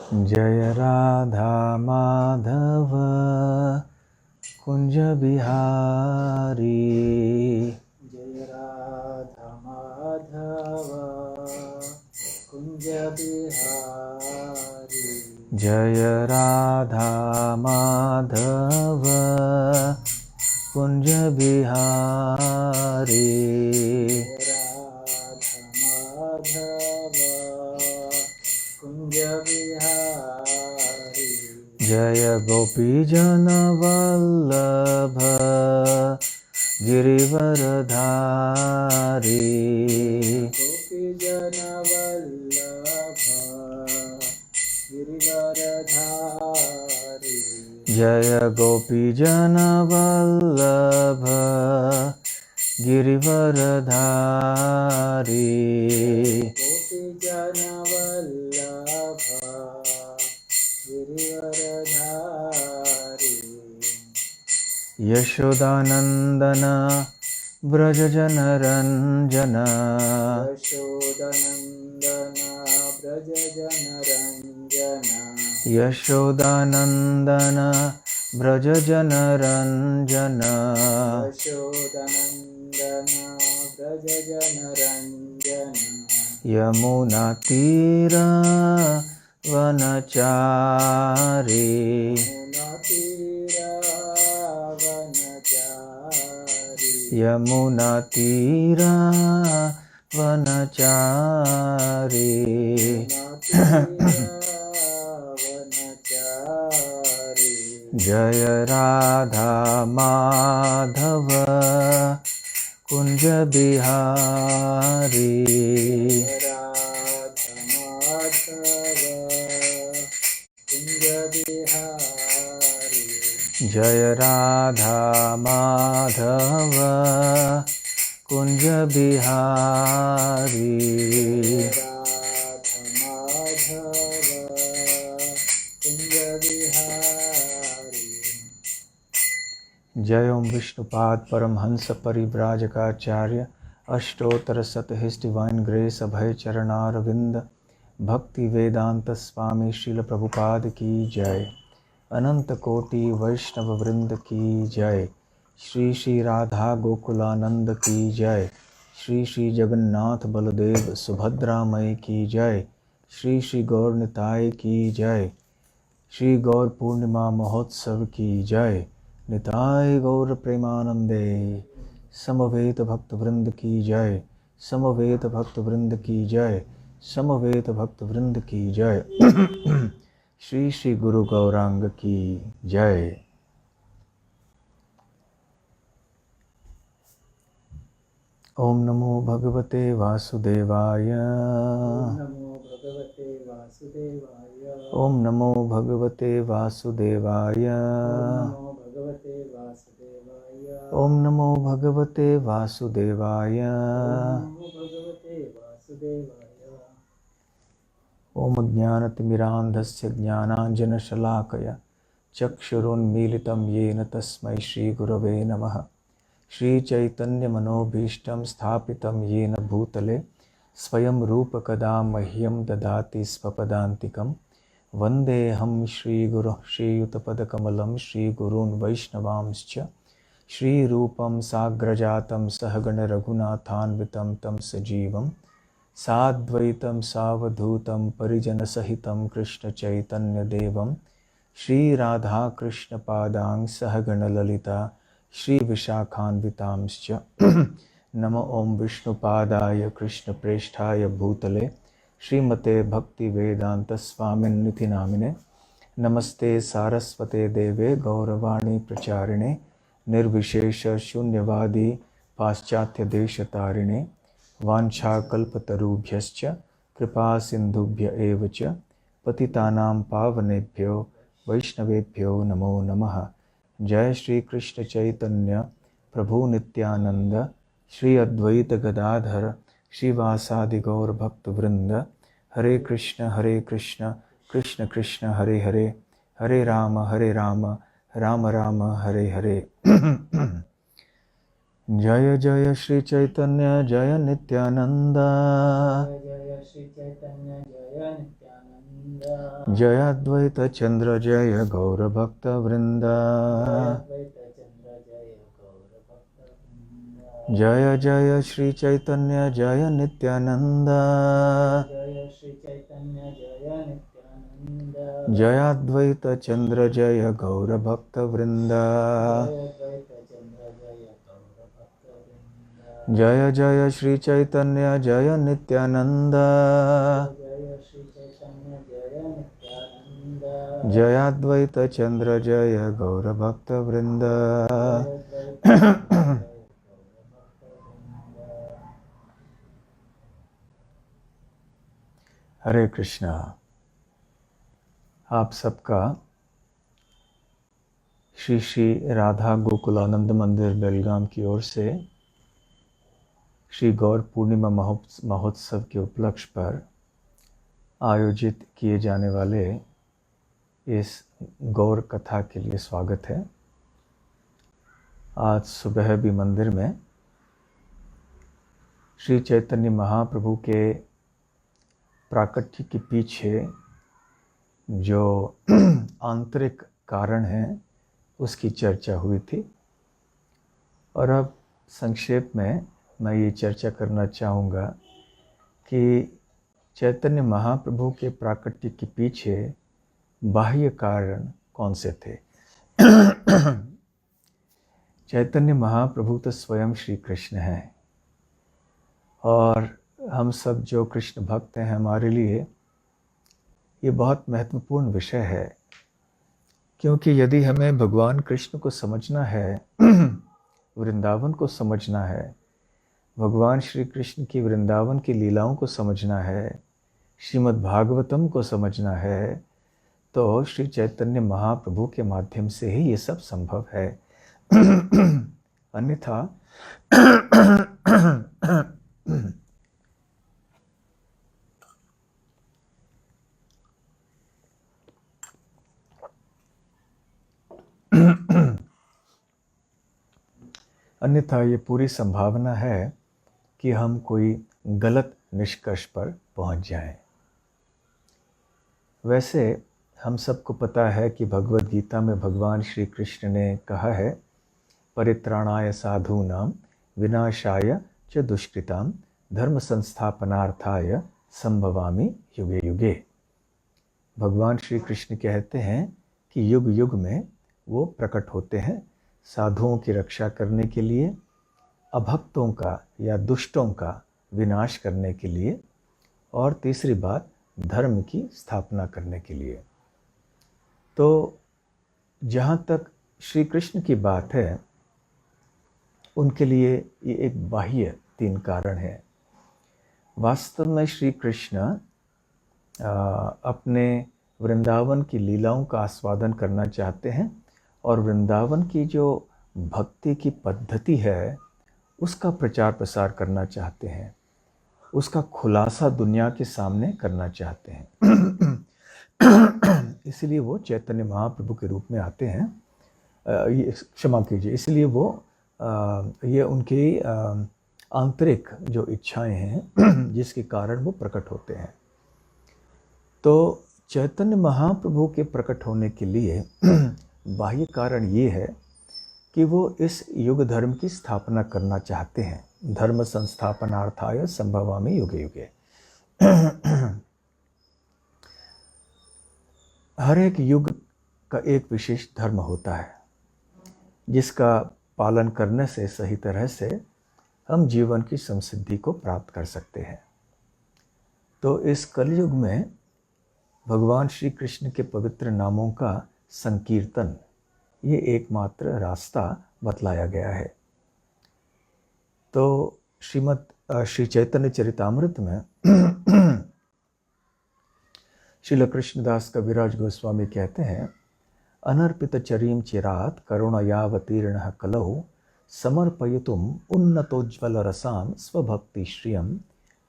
जय राधा माधव कुंज बिहारी। जय राधा माधव कुंज बिहारी। जय राधा माधव कुंज बिहारी। जय गोपी जन वल्लभ गिरिवरधारी। गोपी जन वल्लभ गिरिवरधारी। जय गोपी जन वल्लभ गिरिवरधारी। गोपी जन वल्लभ गिरिवरधारी। यशोदानंदन ब्रज जन रंजन। यशोदानंदन ब्रज जन रंजन। यशोदानंदन ब्रज जन रंजन। यशोदानंदन ब्रज जन रंजन। यमुना तीर वनचारी। यमुना तीर वनचारी। यमुना तीर वनचारी। जय राधा माधव कुंज बिहारी। जय राधा माधव कुंज बिहारी। जय ओम विष्णुपाद परमहंस परिव्राजकाचार्य अष्टोत्तर शत हिज डिवाइन ग्रेस अभय चरणारविंद भक्ति वेदांत स्वामी श्रील प्रभुपाद की जय। अनंत कोटि वैष्णव वृंद की जय। श्री श्री राधा गोकुलानंद की जय। श्री श्री जगन्नाथ बलदेव सुभद्रा मई की जय। श्री श्री गौर निताय की जय। श्री गौर पूर्णिमा महोत्सव की जय। निताय गौर प्रेमानंदे। समवेत भक्त वृंद की जय। समवेत भक्त वृंद की जय। समवेत भक्त वृंद की जय। श्री श्री गुरु गौरांग की जय। ओम नमो भगवते वासुदेवाय। ओम नमो भगवते वासुदेवाय। ओम नमो भगवते वासुदेवाय। ओम ज्ञानतिमिरान्धस्य ज्ञानाञ्जनशलाकया चक्षुरुन्मीलितं येन तस्मै श्रीगुरवे नमः। श्रीचैतन्यमनोभीष्टं स्थापितं येन भूतले स्वयं रूपकदा मह्यं ददाति स्वपदान्तिकं। वन्देऽहं श्रीगुरुः श्रीयुतपदकमलं श्रीगुरून् वैष्णवांश्च। श्रीरूपं साग्रजातं सहगणरघुनाथान्वितं तं सजीवं साद्वैतं सावधूतं परिजनसहितं कृष्णचैतन्यदेवं श्रीराधाकृष्णपादां सहगणललिता श्रीविशाखान्वितांश्च। नमो ओं विष्णुपादाय कृष्णप्रेष्ठाय भूतले श्रीमते भक्तिवेदान्तस्वामिन्निति नामिने। नमस्ते सारस्वते देवे गौरवाणी प्रचारिणे निर्विशेष शून्यवादी पाश्चात्यदेशतारिणे। वाञ्छाकल्पतरुभ्यश्च कृपा सिन्धुभ्य एव च पतितानां पावनेभ्यो वैष्णवेभ्यो नमो नमः। जय श्री कृष्ण चैतन्य प्रभु नित्यानंद श्री अद्वैत गदाधर श्रीवासादि गौर भक्त वृंद। हरे कृष्ण कृष्ण कृष्ण हरे हरे हरे राम राम राम हरे हरे। जय जय श्री चैतन्य जय नित्यानंद। जय श्री चैतन्य जय नित्यानंद। जय अद्वैत चंद्र जय गौर भक्त वृंद। जय जय श्री चैतन्य जय नित्यानंद। जय श्री चैतन्य जय नित्यानंद। जय अद्वैत चंद्र जय गौर भक्त वृंद। जय जय श्री चैतन्य जय नित्यानंद। जय श्री चैतन्य जय नित्यानंद। जय अद्वैत चंद्र जय गौर भक्त वृंद। हरे कृष्णा। आप सबका श्री श्री राधा गोकुलानंद मंदिर बेलगाम की ओर से श्री गौर पूर्णिमा महोत्सव के उपलक्ष्य पर आयोजित किए जाने वाले इस गौर कथा के लिए स्वागत है। आज सुबह भी मंदिर में श्री चैतन्य महाप्रभु के प्राकट्य के पीछे जो आंतरिक कारण हैं उसकी चर्चा हुई थी, और अब संक्षेप में मैं ये चर्चा करना चाहूँगा कि चैतन्य महाप्रभु के प्राकट्य के पीछे बाह्य कारण कौन से थे। चैतन्य महाप्रभु तो स्वयं श्री कृष्ण हैं, और हम सब जो कृष्ण भक्त हैं, हमारे लिए ये बहुत महत्वपूर्ण विषय है, क्योंकि यदि हमें भगवान कृष्ण को समझना है, वृंदावन को समझना है, भगवान श्री कृष्ण की वृंदावन की लीलाओं को समझना है, श्रीमद् भागवतम को समझना है, तो श्री चैतन्य महाप्रभु के माध्यम से ही ये सब संभव है। अन्यथा अन्यथा ये पूरी संभावना है कि हम कोई गलत निष्कर्ष पर पहुंच जाएं। वैसे हम सबको पता है कि भगवद गीता में भगवान श्री कृष्ण ने कहा है, परित्राणाय साधूनां विनाशाय च दुष्कृतां धर्म संस्थापनार्थाय संभवामि युगे युगे। भगवान श्री कृष्ण कहते हैं कि युग युग में वो प्रकट होते हैं साधुओं की रक्षा करने के लिए, अभक्तों का या दुष्टों का विनाश करने के लिए, और तीसरी बात धर्म की स्थापना करने के लिए। तो जहाँ तक श्री कृष्ण की बात है, उनके लिए ये एक बाह्य 3 कारण है। वास्तव में श्री कृष्ण अपने वृंदावन की लीलाओं का आस्वादन करना चाहते हैं, और वृंदावन की जो भक्ति की पद्धति है उसका प्रचार प्रसार करना चाहते हैं, उसका खुलासा दुनिया के सामने करना चाहते हैं। इसलिए वो चैतन्य महाप्रभु के रूप में आते हैं। क्षमा कीजिए, इसलिए वो ये उनकी आंतरिक जो इच्छाएं हैं जिसके कारण वो प्रकट होते हैं। तो चैतन्य महाप्रभु के प्रकट होने के लिए बाह्य कारण ये है कि वो इस युग धर्म की स्थापना करना चाहते हैं। धर्म संस्थापनार्थाय संभवामि युगे युगे। हर एक युग का एक विशेष धर्म होता है, जिसका पालन करने से सही तरह से हम जीवन की समृद्धि को प्राप्त कर सकते हैं। तो इस कलयुग में भगवान श्री कृष्ण के पवित्र नामों का संकीर्तन, ये एकमात्र रास्ता बतलाया गया है। तो श्री चैतन्य चरितामृत में श्रील कृष्णदास कविराज गोस्वामी कहते हैं, अनर्पित चरीम चिरात करुणयावतीर्ण कलौ समर्पयितुम उन्नतोज्ज्वल रसाम स्वभक्ति श्रियम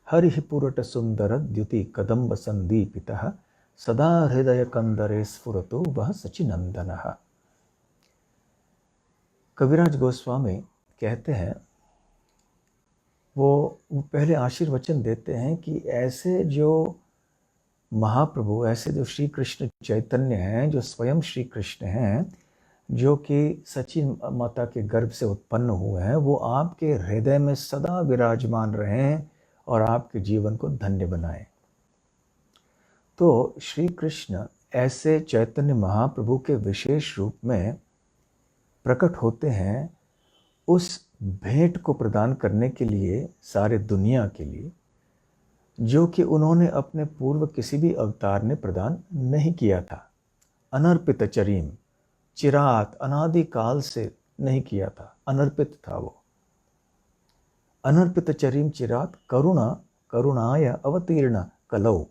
हरिः पुरट सुंदर द्युति कदम्ब संदीपितः सदा हृदय कंदरे स्फुरतु वह सचिनंदनः। कविराज गोस्वामी कहते हैं, वो पहले आशीर्वचन देते हैं कि ऐसे जो महाप्रभु, ऐसे जो श्री कृष्ण चैतन्य हैं, जो स्वयं श्री कृष्ण हैं, जो कि सची माता के गर्भ से उत्पन्न हुए हैं, वो आपके हृदय में सदा विराजमान रहें और आपके जीवन को धन्य बनाएं। तो श्री कृष्ण ऐसे चैतन्य महाप्रभु के विशेष रूप में प्रकट होते हैं उस भेंट को प्रदान करने के लिए, सारे दुनिया के लिए, जो कि उन्होंने अपने पूर्व किसी भी अवतार ने प्रदान नहीं किया था। अनर्पित चरीम, चिरात, अनादि काल से नहीं किया था, अनर्पित था वो। अनर्पित चरीम चिरात करुणा करुणाय अवतीर्ण कलौ।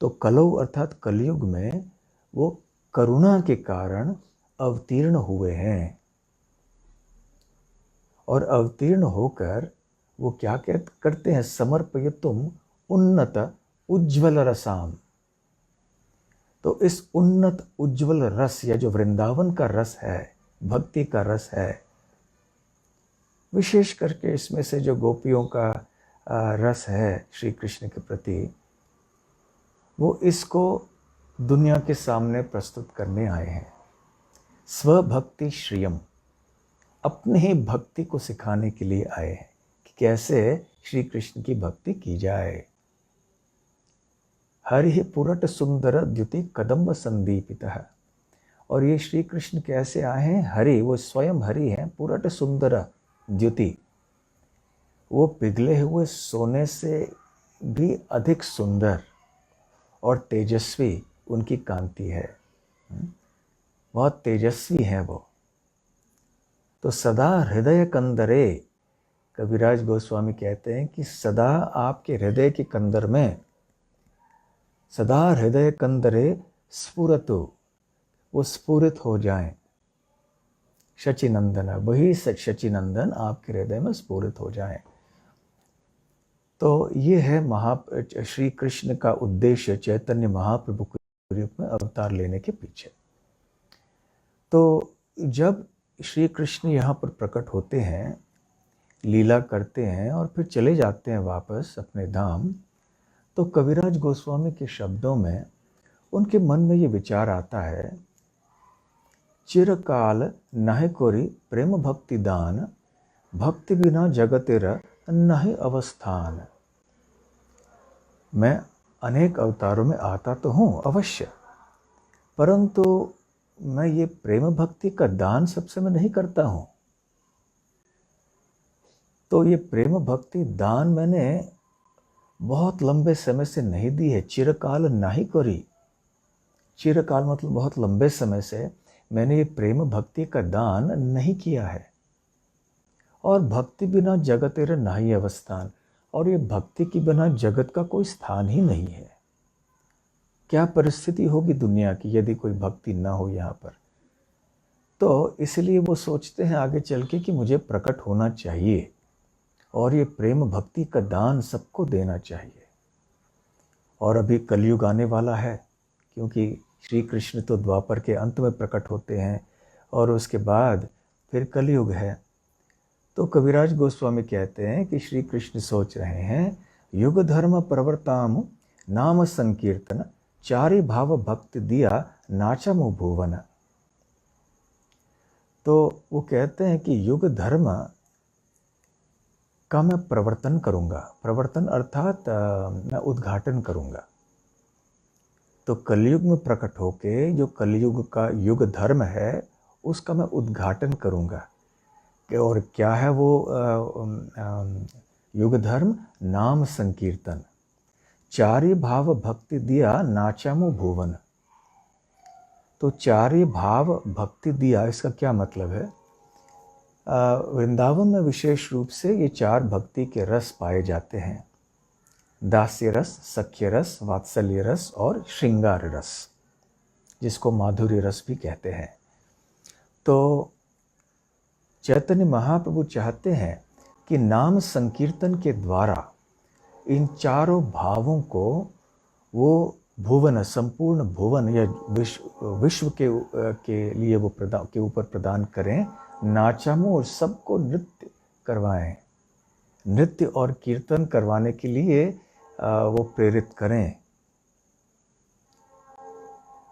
तो कलौ अर्थात कलयुग में वो करुणा के कारण अवतीर्ण हुए हैं। और अवतीर्ण होकर वो क्या करते हैं, समर्पयितुम उन्नत उज्ज्वल रसाम। तो इस उन्नत उज्ज्वल रस, या जो वृंदावन का रस है, भक्ति का रस है, विशेष करके इसमें से जो गोपियों का रस है श्री कृष्ण के प्रति, वो इसको दुनिया के सामने प्रस्तुत करने आए हैं। स्वभक्ति श्रियम, अपने ही भक्ति को सिखाने के लिए आए हैं कि कैसे श्री कृष्ण की भक्ति की जाए। हरि पुरट सुंदर द्युति कदम्ब संदीपितः। और ये श्री कृष्ण कैसे आए हैं? हरि, वो स्वयं हरि हैं। पुरट सुंदर द्युति, वो पिघले हुए सोने से भी अधिक सुंदर और तेजस्वी उनकी कांति है। बहुत तेजस्वी हैं वो। तो सदा हृदय कंदरे, कविराज गोस्वामी कहते हैं कि सदा आपके हृदय के कंदर में, सदा हृदय कंदरे स्फुरतु, वो स्फुरित हो जाएं। शचीनंदन, वही शचीनंदन आपके हृदय में स्फुरित हो जाएं। तो ये है श्री कृष्ण का उद्देश्य चैतन्य महाप्रभु के रूप में अवतार लेने के पीछे। तो जब श्री कृष्ण यहाँ पर प्रकट होते हैं, लीला करते हैं और फिर चले जाते हैं वापस अपने धाम, तो कविराज गोस्वामी के शब्दों में उनके मन में ये विचार आता है, चिरकाल नाहि कोरी प्रेम भक्ति दान, भक्ति बिना जगतेर नहीं अवस्थान। मैं अनेक अवतारों में आता तो हूँ अवश्य, परंतु मैं ये प्रेम भक्ति का दान सबसे मैं नहीं करता हूँ। तो ये प्रेम भक्ति दान मैंने बहुत लंबे समय से नहीं दी है। चिरकाल नाही करी, चिरकाल मतलब बहुत लंबे समय से मैंने ये प्रेम भक्ति का दान नहीं किया है। और भक्ति बिना जगतेर नाही अवस्थान, और ये भक्ति के बिना जगत का कोई स्थान ही नहीं है। क्या परिस्थिति होगी दुनिया की यदि कोई भक्ति ना हो यहाँ पर। तो इसलिए वो सोचते हैं आगे चल के कि मुझे प्रकट होना चाहिए और ये प्रेम भक्ति का दान सबको देना चाहिए। और अभी कलयुग आने वाला है, क्योंकि श्री कृष्ण तो द्वापर के अंत में प्रकट होते हैं और उसके बाद फिर कलयुग है। तो कविराज गोस्वामी कहते हैं कि श्री कृष्ण सोच रहे हैं, युग धर्म प्रवर्ताम नाम संकीर्तन, चारि भाव भक्ति दिया नाचमु भुवन। तो वो कहते हैं कि युग धर्म का मैं प्रवर्तन करूँगा। प्रवर्तन अर्थात मैं उद्घाटन करूँगा। तो कलयुग में प्रकट होके जो कलयुग का युग धर्म है उसका मैं उद्घाटन करूँगा। और क्या है वो युग धर्म? नाम संकीर्तन, चारि भाव भक्ति दिया नाचमु भुवन। तो चारि भाव भक्ति दिया, इसका क्या मतलब है? वृंदावन में विशेष रूप से ये चार भक्ति के रस पाए जाते हैं, दास्य रस, सख्य रस, वात्सल्य रस और श्रृंगार रस, जिसको माधुर्य रस भी कहते हैं। तो चैतन्य महाप्रभु चाहते हैं कि नाम संकीर्तन के द्वारा इन चारों भावों को वो भुवन, संपूर्ण भुवन या विश्व के लिए वो के ऊपर प्रदान करें। नाचमु, और सबको नृत्य करवाएं, नृत्य और कीर्तन करवाने के लिए वो प्रेरित करें।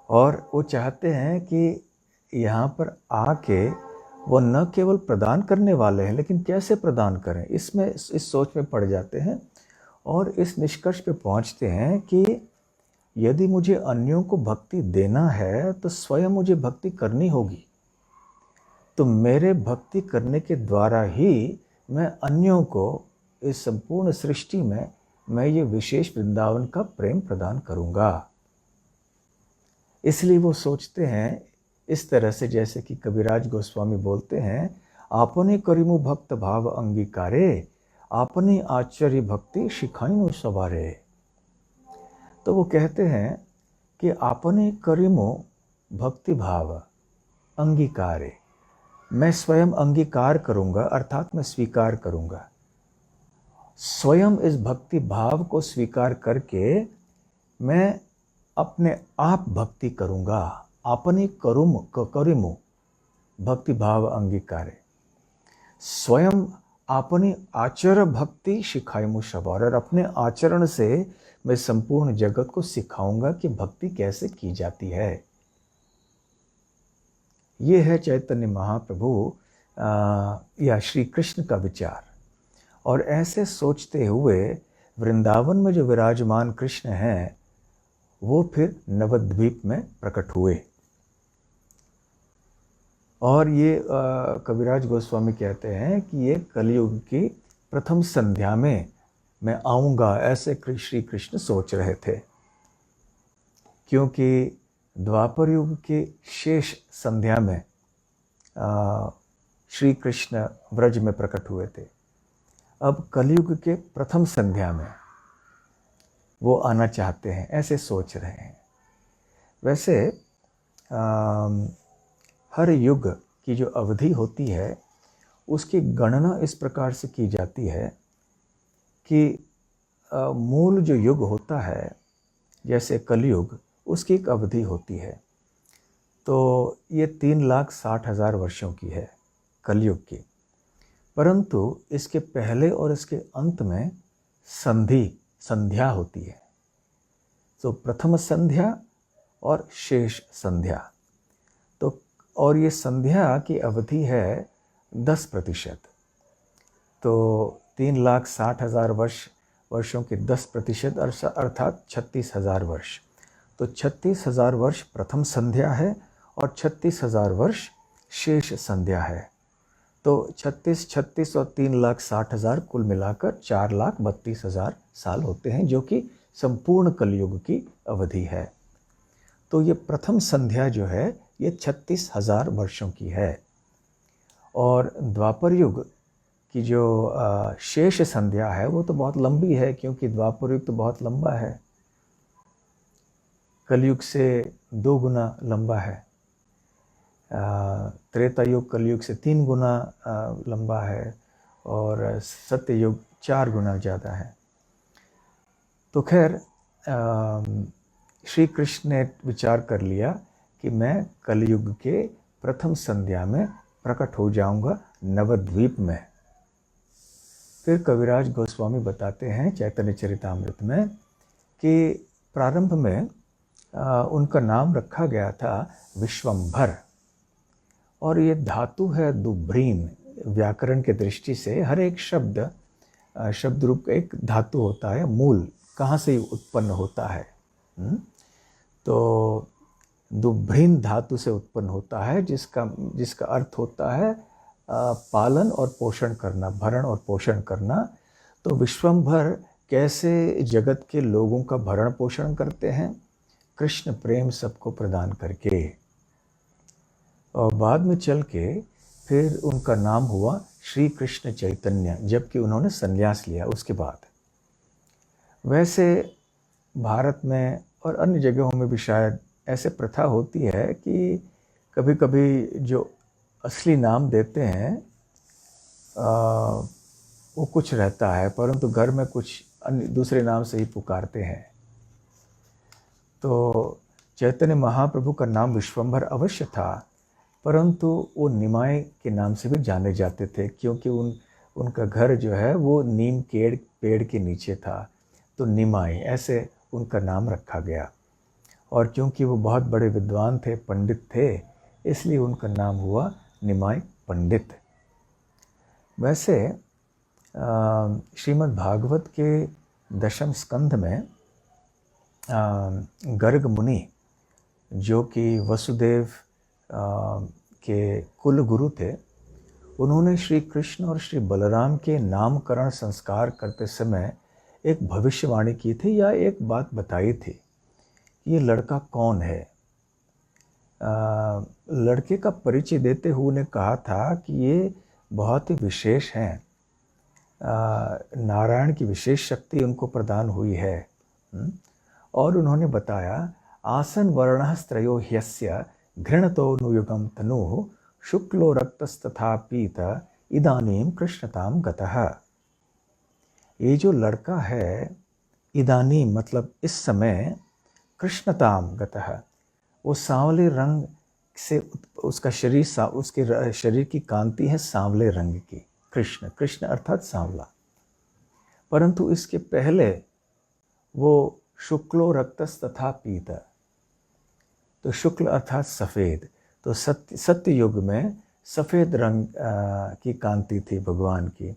और वो चाहते हैं कि यहाँ पर आके वो न केवल प्रदान करने वाले हैं, लेकिन कैसे प्रदान करें, इसमें इस सोच में पड़ जाते हैं और इस निष्कर्ष पे पहुँचते हैं कि यदि मुझे अन्यों को भक्ति देना है तो स्वयं मुझे भक्ति करनी होगी। तो मेरे भक्ति करने के द्वारा ही मैं अन्यों को इस संपूर्ण सृष्टि में मैं ये विशेष वृंदावन का प्रेम प्रदान करूँगा। इसलिए वो सोचते हैं इस तरह से, जैसे कि कविराज गोस्वामी बोलते हैं, आपने करिमु भक्त भाव अंगीकारे, आपने आश्चर्य भक्ति शिखाइनु सवारे। तो वो कहते हैं कि आपने करिमु भक्ति भाव अंगीकारे, मैं स्वयं अंगीकार करूँगा, अर्थात मैं स्वीकार करूँगा। स्वयं इस भक्ति भाव को स्वीकार करके मैं अपने आप भक्ति करूँगा। आपने करिमु भक्ति भाव अंगीकारे, स्वयं आपने आचर भक्ति शिखाइमु सवार, और अपने आचरण से मैं संपूर्ण जगत को सिखाऊंगा कि भक्ति कैसे की जाती है। ये है चैतन्य महाप्रभु या श्री कृष्ण का विचार। और ऐसे सोचते हुए वृंदावन में जो विराजमान कृष्ण हैं वो फिर नवद्वीप में प्रकट हुए। और ये कविराज गोस्वामी कहते हैं कि ये कलयुग की प्रथम संध्या में मैं आऊँगा, ऐसे श्री कृष्ण सोच रहे थे, क्योंकि द्वापर युग के शेष संध्या में श्री कृष्ण व्रज में प्रकट हुए थे। अब कलयुग के प्रथम संध्या में वो आना चाहते हैं, ऐसे सोच रहे हैं। वैसे हर युग की जो अवधि होती है उसकी गणना इस प्रकार से की जाती है कि मूल जो युग होता है, जैसे कलयुग, उसकी एक अवधि होती है। तो ये 3,60,000 वर्षों की है कलयुग की, परंतु इसके पहले और इसके अंत में संध्या होती है। तो प्रथम संध्या और शेष संध्या, तो और ये संध्या की अवधि है 10%। तो 3,60,000 वर्षों के 10% अर्थात 36,000 वर्ष। तो 36,000 वर्ष प्रथम संध्या है और 36,000 वर्ष शेष संध्या है। तो 36 और 3,60,000 कुल मिलाकर 4,32,000 साल होते हैं, जो कि संपूर्ण कलयुग की अवधि है। तो ये प्रथम संध्या जो है ये 36,000 वर्षों की है। और द्वापर युग की जो शेष संध्या है वो तो बहुत लंबी है, क्योंकि द्वापर युग तो बहुत लंबा है, कलयुग से 2 गुना लंबा है। त्रेता युग कलयुग से 3 गुना लंबा है और सत्य युग 4 गुना ज़्यादा है। तो खैर श्री कृष्ण ने विचार कर लिया कि मैं कलयुग के प्रथम संध्या में प्रकट हो जाऊंगा नवद्वीप में। फिर कविराज गोस्वामी बताते हैं चैतन्य चरितामृत में कि प्रारंभ में उनका नाम रखा गया था विश्वम्भर, और ये धातु है दुभ्रीन। व्याकरण के दृष्टि से हर एक शब्द रूप का एक धातु होता है, मूल कहाँ से उत्पन्न होता है। तो दुभ्रीन धातु से उत्पन्न होता है, जिसका अर्थ होता है पालन और पोषण करना, भरण और पोषण करना। तो विश्वम्भर कैसे जगत के लोगों का भरण पोषण करते हैं, कृष्ण प्रेम सबको प्रदान करके। और बाद में चल के फिर उनका नाम हुआ श्री कृष्ण चैतन्य, जबकि उन्होंने संन्यास लिया उसके बाद। वैसे भारत में और अन्य जगहों में भी शायद ऐसे प्रथा होती है कि कभी कभी जो असली नाम देते हैं वो कुछ रहता है, परंतु घर में कुछ अन्य दूसरे नाम से ही पुकारते हैं। तो चैतन्य महाप्रभु का नाम विश्वम्भर अवश्य था, परंतु वो निमाय के नाम से भी जाने जाते थे, क्योंकि उनका घर जो है वो नीम पेड़ के नीचे था, तो निमाय ऐसे उनका नाम रखा गया। और क्योंकि वो बहुत बड़े विद्वान थे, पंडित थे, इसलिए उनका नाम हुआ निमाई पंडित। वैसे श्रीमद् भागवत के दशम स्कंध में गर्ग मुनि, जो कि वसुदेव के कुल गुरु थे, उन्होंने श्री कृष्ण और श्री बलराम के नामकरण संस्कार करते समय एक भविष्यवाणी की थी या एक बात बताई थी, ये लड़का कौन है। लड़के का परिचय देते हुए उन्हें कहा था कि ये बहुत ही विशेष हैं, नारायण की विशेष शक्ति उनको प्रदान हुई है। और उन्होंने बताया, आसन वर्णः स्त्रयो ह्यस्य घृणतो नुयुगम तनुः शुक्लो रक्तस्तथा पीत इदानीम कृष्णताम गतः। ये जो लड़का है, इदानीम मतलब इस समय, कृष्णताम गतः, वो सांवले रंग से उसका शरीर उसके शरीर की कांति है सांवले रंग की। कृष्ण, कृष्ण अर्थात सांवला। परंतु इसके पहले वो शुक्लो रक्तस तथा पीत, तो शुक्ल अर्थात सफ़ेद, तो सत्य युग में सफ़ेद रंग की कांति थी भगवान की,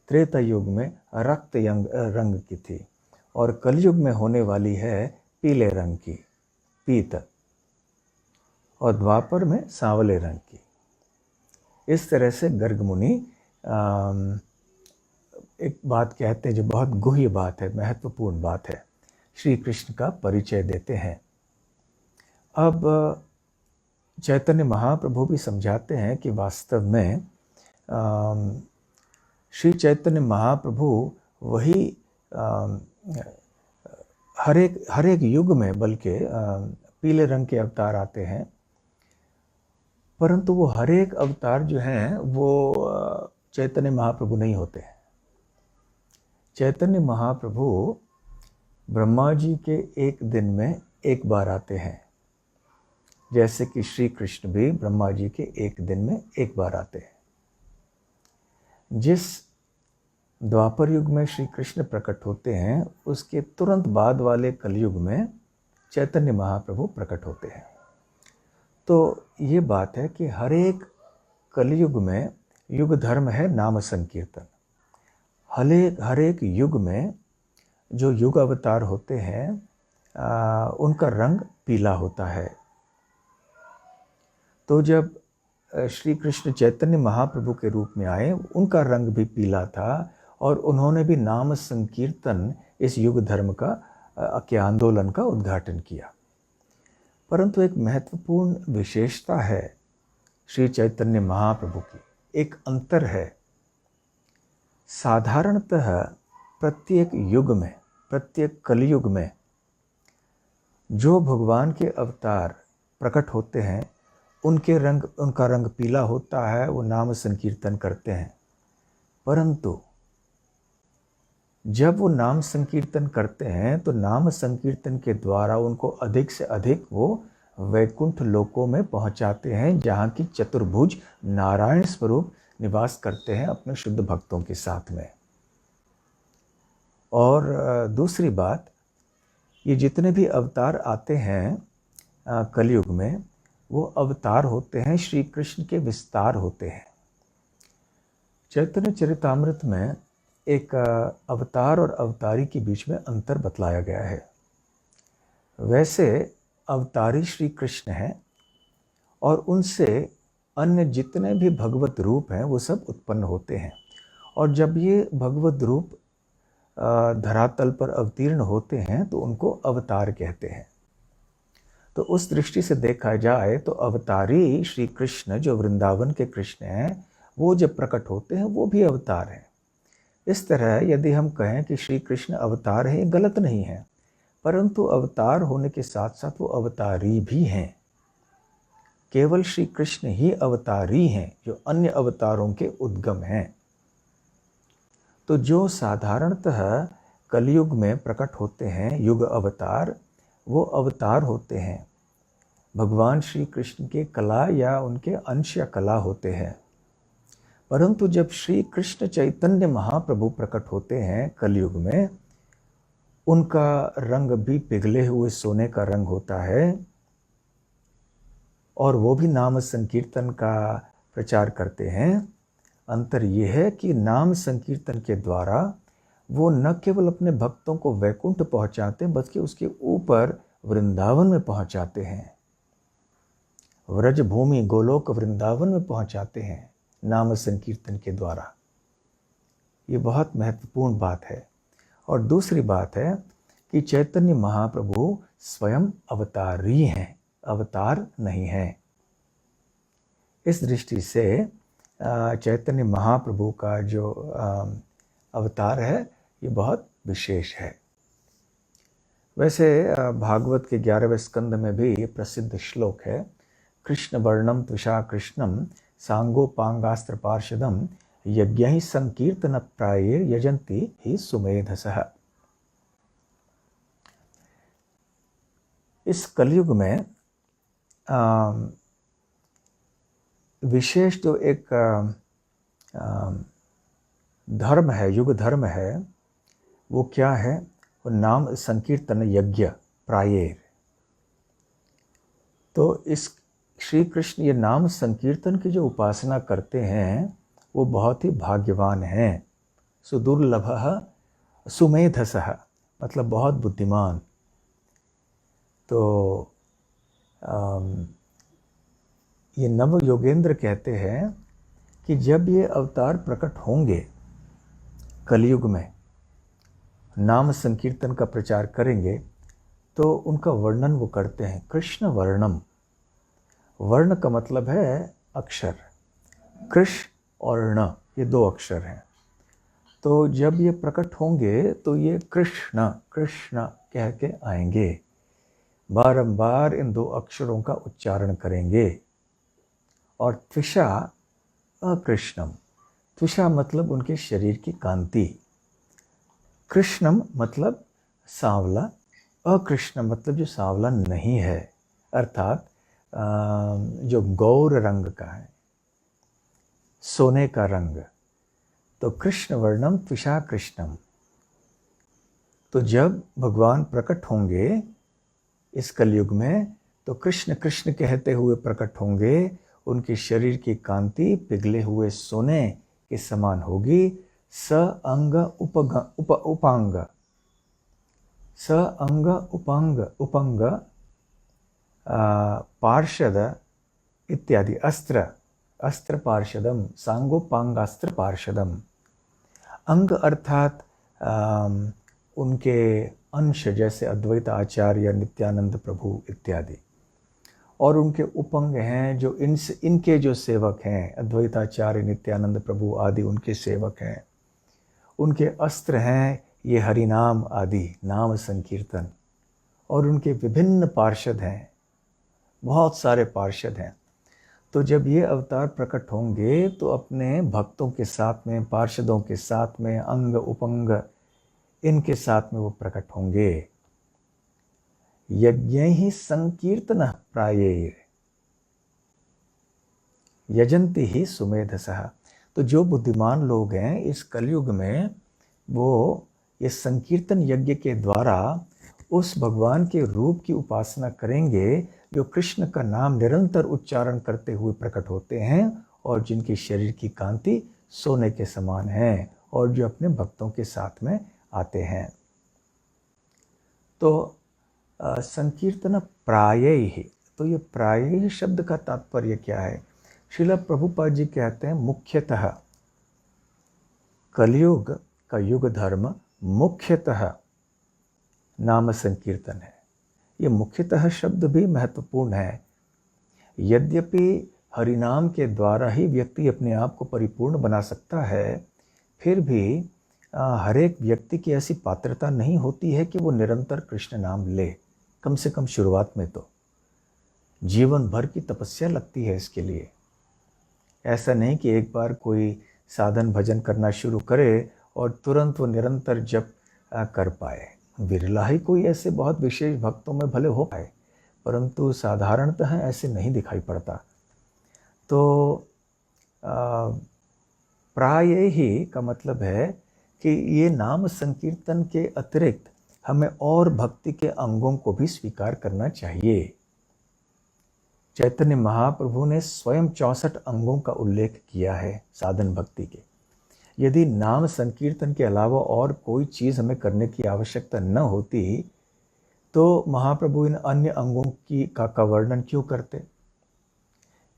त्रेता युग में रक्त रंग की थी, और कलयुग में होने वाली है पीले रंग की, पीत, और द्वापर में सांवले रंग की। इस तरह से गर्ग मुनि एक बात कहते हैं जो बहुत गुह्य बात है, महत्वपूर्ण बात है, श्री कृष्ण का परिचय देते हैं। अब चैतन्य महाप्रभु भी समझाते हैं कि वास्तव में श्री चैतन्य महाप्रभु वही हर एक युग में बल्कि पीले रंग के अवतार आते हैं, परंतु वो हर एक अवतार जो हैं वो चैतन्य महाप्रभु नहीं होते हैं। चैतन्य महाप्रभु ब्रह्मा जी के एक दिन में एक बार आते हैं, जैसे कि श्री कृष्ण भी ब्रह्मा जी के एक दिन में एक बार आते हैं। जिस द्वापर युग में श्री कृष्ण प्रकट होते हैं, उसके तुरंत बाद वाले कलयुग में चैतन्य महाप्रभु प्रकट होते हैं। तो ये बात है कि हर एक कलयुग में युग धर्म है नाम संकीर्तन। हर एक युग में जो युग अवतार होते हैं उनका रंग पीला होता है। तो जब श्री कृष्ण चैतन्य महाप्रभु के रूप में आए, उनका रंग भी पीला था, और उन्होंने भी नाम संकीर्तन इस युग धर्म के आंदोलन का उद्घाटन किया। परंतु एक महत्वपूर्ण विशेषता है श्री चैतन्य महाप्रभु की, एक अंतर है। साधारणतः प्रत्येक युग में, प्रत्येक कलयुग में जो भगवान के अवतार प्रकट होते हैं उनका रंग पीला होता है, वो नाम संकीर्तन करते हैं। परंतु जब वो नाम संकीर्तन करते हैं तो नाम संकीर्तन के द्वारा उनको अधिक से अधिक वो वैकुंठ लोकों में पहुंचाते हैं, जहाँ की चतुर्भुज नारायण स्वरूप निवास करते हैं अपने शुद्ध भक्तों के साथ में। और दूसरी बात, ये जितने भी अवतार आते हैं कलयुग में, वो अवतार होते हैं श्री कृष्ण के विस्तार होते हैं। चैतन्य चरितामृत में एक अवतार और अवतारी के बीच में अंतर बतलाया गया है। वैसे अवतारी श्री कृष्ण हैं और उनसे अन्य जितने भी भगवत रूप हैं वो सब उत्पन्न होते हैं, और जब ये भगवत रूप धरातल पर अवतीर्ण होते हैं तो उनको अवतार कहते हैं। तो उस दृष्टि से देखा जाए तो अवतारी श्री कृष्ण जो वृंदावन के कृष्ण हैं, वो जब प्रकट होते हैं वो भी अवतार हैं। इस तरह यदि हम कहें कि श्री कृष्ण अवतार है, ये गलत नहीं है, परंतु अवतार होने के साथ साथ वो अवतारी भी हैं। केवल श्री कृष्ण ही अवतारी हैं जो अन्य अवतारों के उद्गम हैं। तो जो साधारणतः कलयुग में प्रकट होते हैं युग अवतार, वो अवतार होते हैं, भगवान श्री कृष्ण के कला या उनके अंश या कला होते हैं। परंतु जब श्री कृष्ण चैतन्य महाप्रभु प्रकट होते हैं कलयुग में, उनका रंग भी पिघले हुए सोने का रंग होता है, और वो भी नाम संकीर्तन का प्रचार करते हैं। अंतर ये है कि नाम संकीर्तन के द्वारा वो न केवल अपने भक्तों को वैकुंठ पहुंचाते, बल्कि उसके ऊपर वृंदावन में पहुंचाते हैं, व्रज भूमि गोलोक वृंदावन में पहुंचाते हैं नाम संकीर्तन के द्वारा। ये बहुत महत्वपूर्ण बात है। और दूसरी बात है कि चैतन्य महाप्रभु स्वयं अवतारी हैं, अवतार नहीं हैं। इस दृष्टि से चैतन्य महाप्रभु का जो अवतार है ये बहुत विशेष है। वैसे भागवत के 11वें स्कंद में भी प्रसिद्ध श्लोक है, कृष्ण वर्णम त्विषा कृष्णम सांगोपांगास्त्र पार्षदम यज्ञ संकीर्तन प्रायर यजंती ही सुमेधसः। इस कलयुग में विशेष जो एक धर्म है, युग धर्म है, वो क्या है? वो नाम संकीर्तन यज्ञ प्रायर। तो इस श्री कृष्ण ये नाम संकीर्तन की जो उपासना करते हैं वो बहुत ही भाग्यवान हैं। सुदुर्लभः सुमेधसः, मतलब बहुत बुद्धिमान। तो ये नव योगेंद्र कहते हैं कि जब ये अवतार प्रकट होंगे कलयुग में, नाम संकीर्तन का प्रचार करेंगे, तो उनका वर्णन वो करते हैं, कृष्ण वर्णम। वर्ण का मतलब है अक्षर, कृष्ण और ण ये दो अक्षर हैं। तो जब ये प्रकट होंगे तो ये कृष्ण कृष्ण कह के आएंगे, बारंबार इन दो अक्षरों का उच्चारण करेंगे। और त्विषा अकृष्णम, त्विषा मतलब उनके शरीर की कांति, कृष्णम मतलब सांवला, अकृष्ण मतलब जो सांवला नहीं है, अर्थात जो गौर रंग का है, सोने का रंग। तो कृष्ण वर्णम त्विषा कृष्णम। तो जब भगवान प्रकट होंगे इस कलयुग में, तो कृष्ण कृष्ण कहते हुए प्रकट होंगे, उनके शरीर की कांति पिघले हुए सोने के समान होगी। स अंग उपांग, स अंग उपांग, उपंग पार्षद इत्यादि, अस्त्र अस्त्र पार्षदम, सांगोपांगास्त्र पार्षदम। अंग अर्थात उनके अंश, जैसे अद्वैत आचार्य नित्यानंद प्रभु इत्यादि, और उनके उपंग हैं जो इनके जो सेवक हैं, अद्वैताचार्य नित्यानंद प्रभु आदि उनके सेवक हैं। उनके अस्त्र हैं ये हरिनाम आदि, नाम संकीर्तन, और उनके विभिन्न पार्षद हैं, बहुत सारे पार्षद हैं। तो जब ये अवतार प्रकट होंगे तो अपने भक्तों के साथ में, पार्षदों के साथ में, अंग उपंग इनके साथ में वो प्रकट होंगे। यज्ञ ही संकीर्तन प्रायर यजंती ही सुमेधसः। तो जो बुद्धिमान लोग हैं इस कलयुग में, वो ये संकीर्तन यज्ञ के द्वारा उस भगवान के रूप की उपासना करेंगे जो कृष्ण का नाम निरंतर उच्चारण करते हुए प्रकट होते हैं, और जिनके शरीर की कांति सोने के समान है, और जो अपने भक्तों के साथ में आते हैं। तो संकीर्तन प्रायः ही, तो ये प्रायः शब्द का तात्पर्य क्या है? श्रील प्रभुपाद जी कहते हैं, मुख्यतः कलयुग का युग धर्म मुख्यतः नाम संकीर्तन है। ये मुख्यतः शब्द भी महत्वपूर्ण है। यद्यपि हरिनाम के द्वारा ही व्यक्ति अपने आप को परिपूर्ण बना सकता है, फिर भी हर एक व्यक्ति की ऐसी पात्रता नहीं होती है कि वो निरंतर कृष्ण नाम ले। कम से कम शुरुआत में तो जीवन भर की तपस्या लगती है इसके लिए। ऐसा नहीं कि एक बार कोई साधन भजन करना शुरू करे और तुरंत वो निरंतर जप कर पाए। विरला ही कोई ऐसे बहुत विशेष भक्तों में भले हो पाए, परंतु साधारणतः ऐसे नहीं दिखाई पड़ता। तो प्रायः ही का मतलब है कि ये नाम संकीर्तन के अतिरिक्त हमें और भक्ति के अंगों को भी स्वीकार करना चाहिए। चैतन्य महाप्रभु ने स्वयं 64 अंगों का उल्लेख किया है साधन भक्ति के। यदि नाम संकीर्तन के अलावा और कोई चीज़ हमें करने की आवश्यकता न होती तो महाप्रभु इन अन्य अंगों का वर्णन क्यों करते?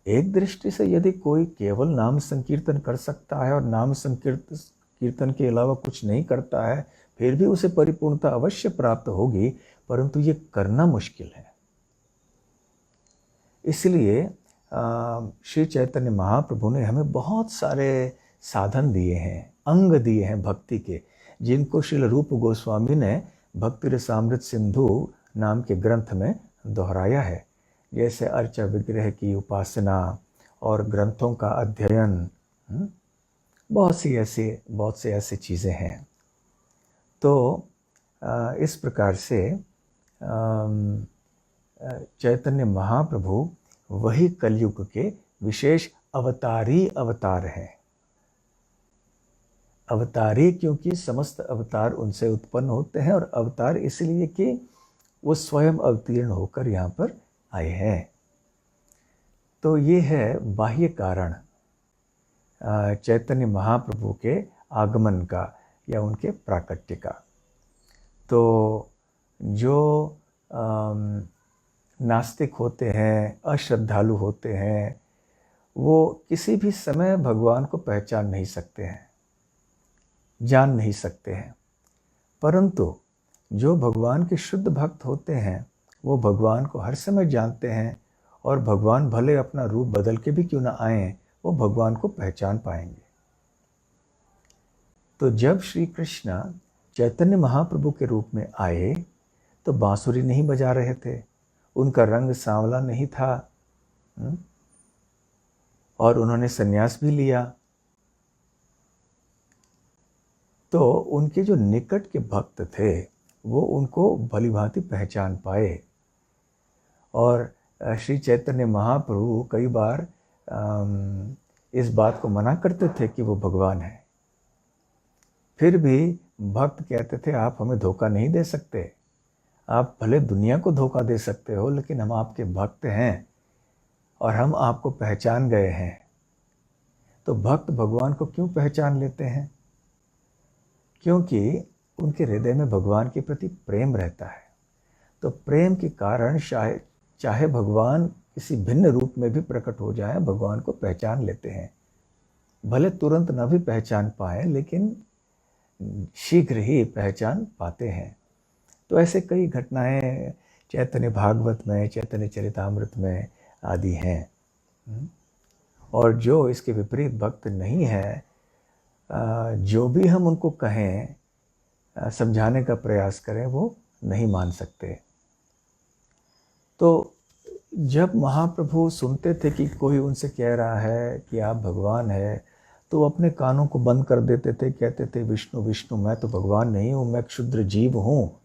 एक दृष्टि से यदि कोई केवल नाम संकीर्तन कर सकता है और नाम संकीर्तन के अलावा कुछ नहीं करता है, फिर भी उसे परिपूर्णता अवश्य प्राप्त होगी, परंतु ये करना मुश्किल है। इसलिए श्री चैतन्य महाप्रभु ने हमें बहुत सारे साधन दिए हैं, अंग दिए हैं भक्ति के, जिनको श्रील रूप गोस्वामी ने भक्ति रसामृत सिंधु नाम के ग्रंथ में दोहराया है। जैसे अर्चा विग्रह की उपासना और ग्रंथों का अध्ययन, बहुत से ऐसे चीज़ें हैं। तो इस प्रकार से चैतन्य महाप्रभु वही कलयुग के विशेष अवतारी अवतार हैं। अवतारी क्योंकि समस्त अवतार उनसे उत्पन्न होते हैं, और अवतार इसलिए कि वो स्वयं अवतीर्ण होकर यहाँ पर आए हैं। तो ये है बाह्य कारण चैतन्य महाप्रभु के आगमन का या उनके प्राकट्य का। तो जो नास्तिक होते हैं, अश्रद्धालु होते हैं, वो किसी भी समय भगवान को पहचान नहीं सकते हैं, जान नहीं सकते हैं। परंतु जो भगवान के शुद्ध भक्त होते हैं वो भगवान को हर समय जानते हैं, और भगवान भले अपना रूप बदल के भी क्यों ना आए, वो भगवान को पहचान पाएंगे। तो जब श्री कृष्ण चैतन्य महाप्रभु के रूप में आए तो बांसुरी नहीं बजा रहे थे, उनका रंग सांवला नहीं था, और उन्होंने संन्यास भी लिया। तो उनके जो निकट के भक्त थे वो उनको भलीभांति पहचान पाए। और श्री चैतन्य महाप्रभु कई बार इस बात को मना करते थे कि वो भगवान है, फिर भी भक्त कहते थे आप हमें धोखा नहीं दे सकते, आप भले दुनिया को धोखा दे सकते हो, लेकिन हम आपके भक्त हैं और हम आपको पहचान गए हैं। तो भक्त भगवान को क्यों पहचान लेते हैं? क्योंकि उनके हृदय में भगवान के प्रति प्रेम रहता है। तो प्रेम के कारण चाहे भगवान किसी भिन्न रूप में भी प्रकट हो जाए, भगवान को पहचान लेते हैं। भले तुरंत न भी पहचान पाए, लेकिन शीघ्र ही पहचान पाते हैं। तो ऐसे कई घटनाएं चैतन्य भागवत में, चैतन्य चरितामृत में आदि हैं। और जो इसके विपरीत भक्त नहीं है, जो भी हम उनको कहें, समझाने का प्रयास करें, वो नहीं मान सकते। तो जब महाप्रभु सुनते थे कि कोई उनसे कह रहा है कि आप भगवान है, तो अपने कानों को बंद कर देते थे, कहते थे विष्णु विष्णु, मैं तो भगवान नहीं हूँ, मैं एक क्षुद्र जीव हूँ।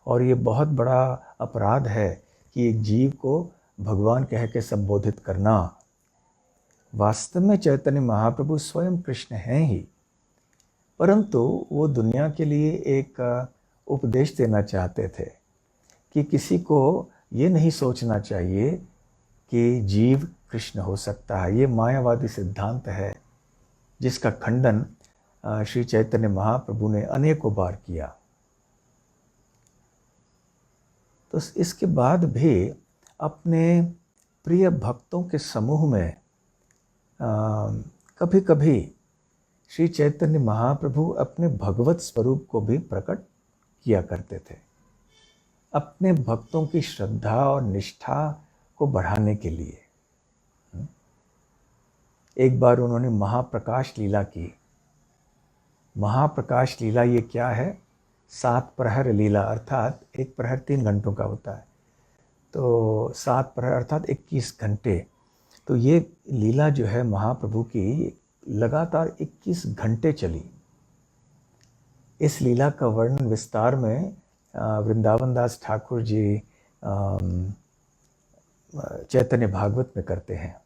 और ये बहुत बड़ा अपराध है कि एक जीव को भगवान कह के संबोधित करना। वास्तव में चैतन्य महाप्रभु स्वयं कृष्ण हैं ही, परंतु वो दुनिया के लिए एक उपदेश देना चाहते थे कि किसी को ये नहीं सोचना चाहिए कि जीव कृष्ण हो सकता है। ये मायावादी सिद्धांत है जिसका खंडन श्री चैतन्य महाप्रभु ने अनेकों बार किया। तो इसके बाद भी अपने प्रिय भक्तों के समूह में कभी कभी श्री चैतन्य महाप्रभु अपने भगवत स्वरूप को भी प्रकट किया करते थे, अपने भक्तों की श्रद्धा और निष्ठा को बढ़ाने के लिए। एक बार उन्होंने महाप्रकाश लीला की। महाप्रकाश लीला ये क्या है? 7 प्रहर लीला, अर्थात एक प्रहर 3 घंटों का होता है, तो 7 प्रहर अर्थात 21 घंटे। तो ये लीला जो है महाप्रभु की लगातार 21 घंटे चली। इस लीला का वर्णन विस्तार में वृंदावन दास ठाकुर जी चैतन्य भागवत में करते हैं।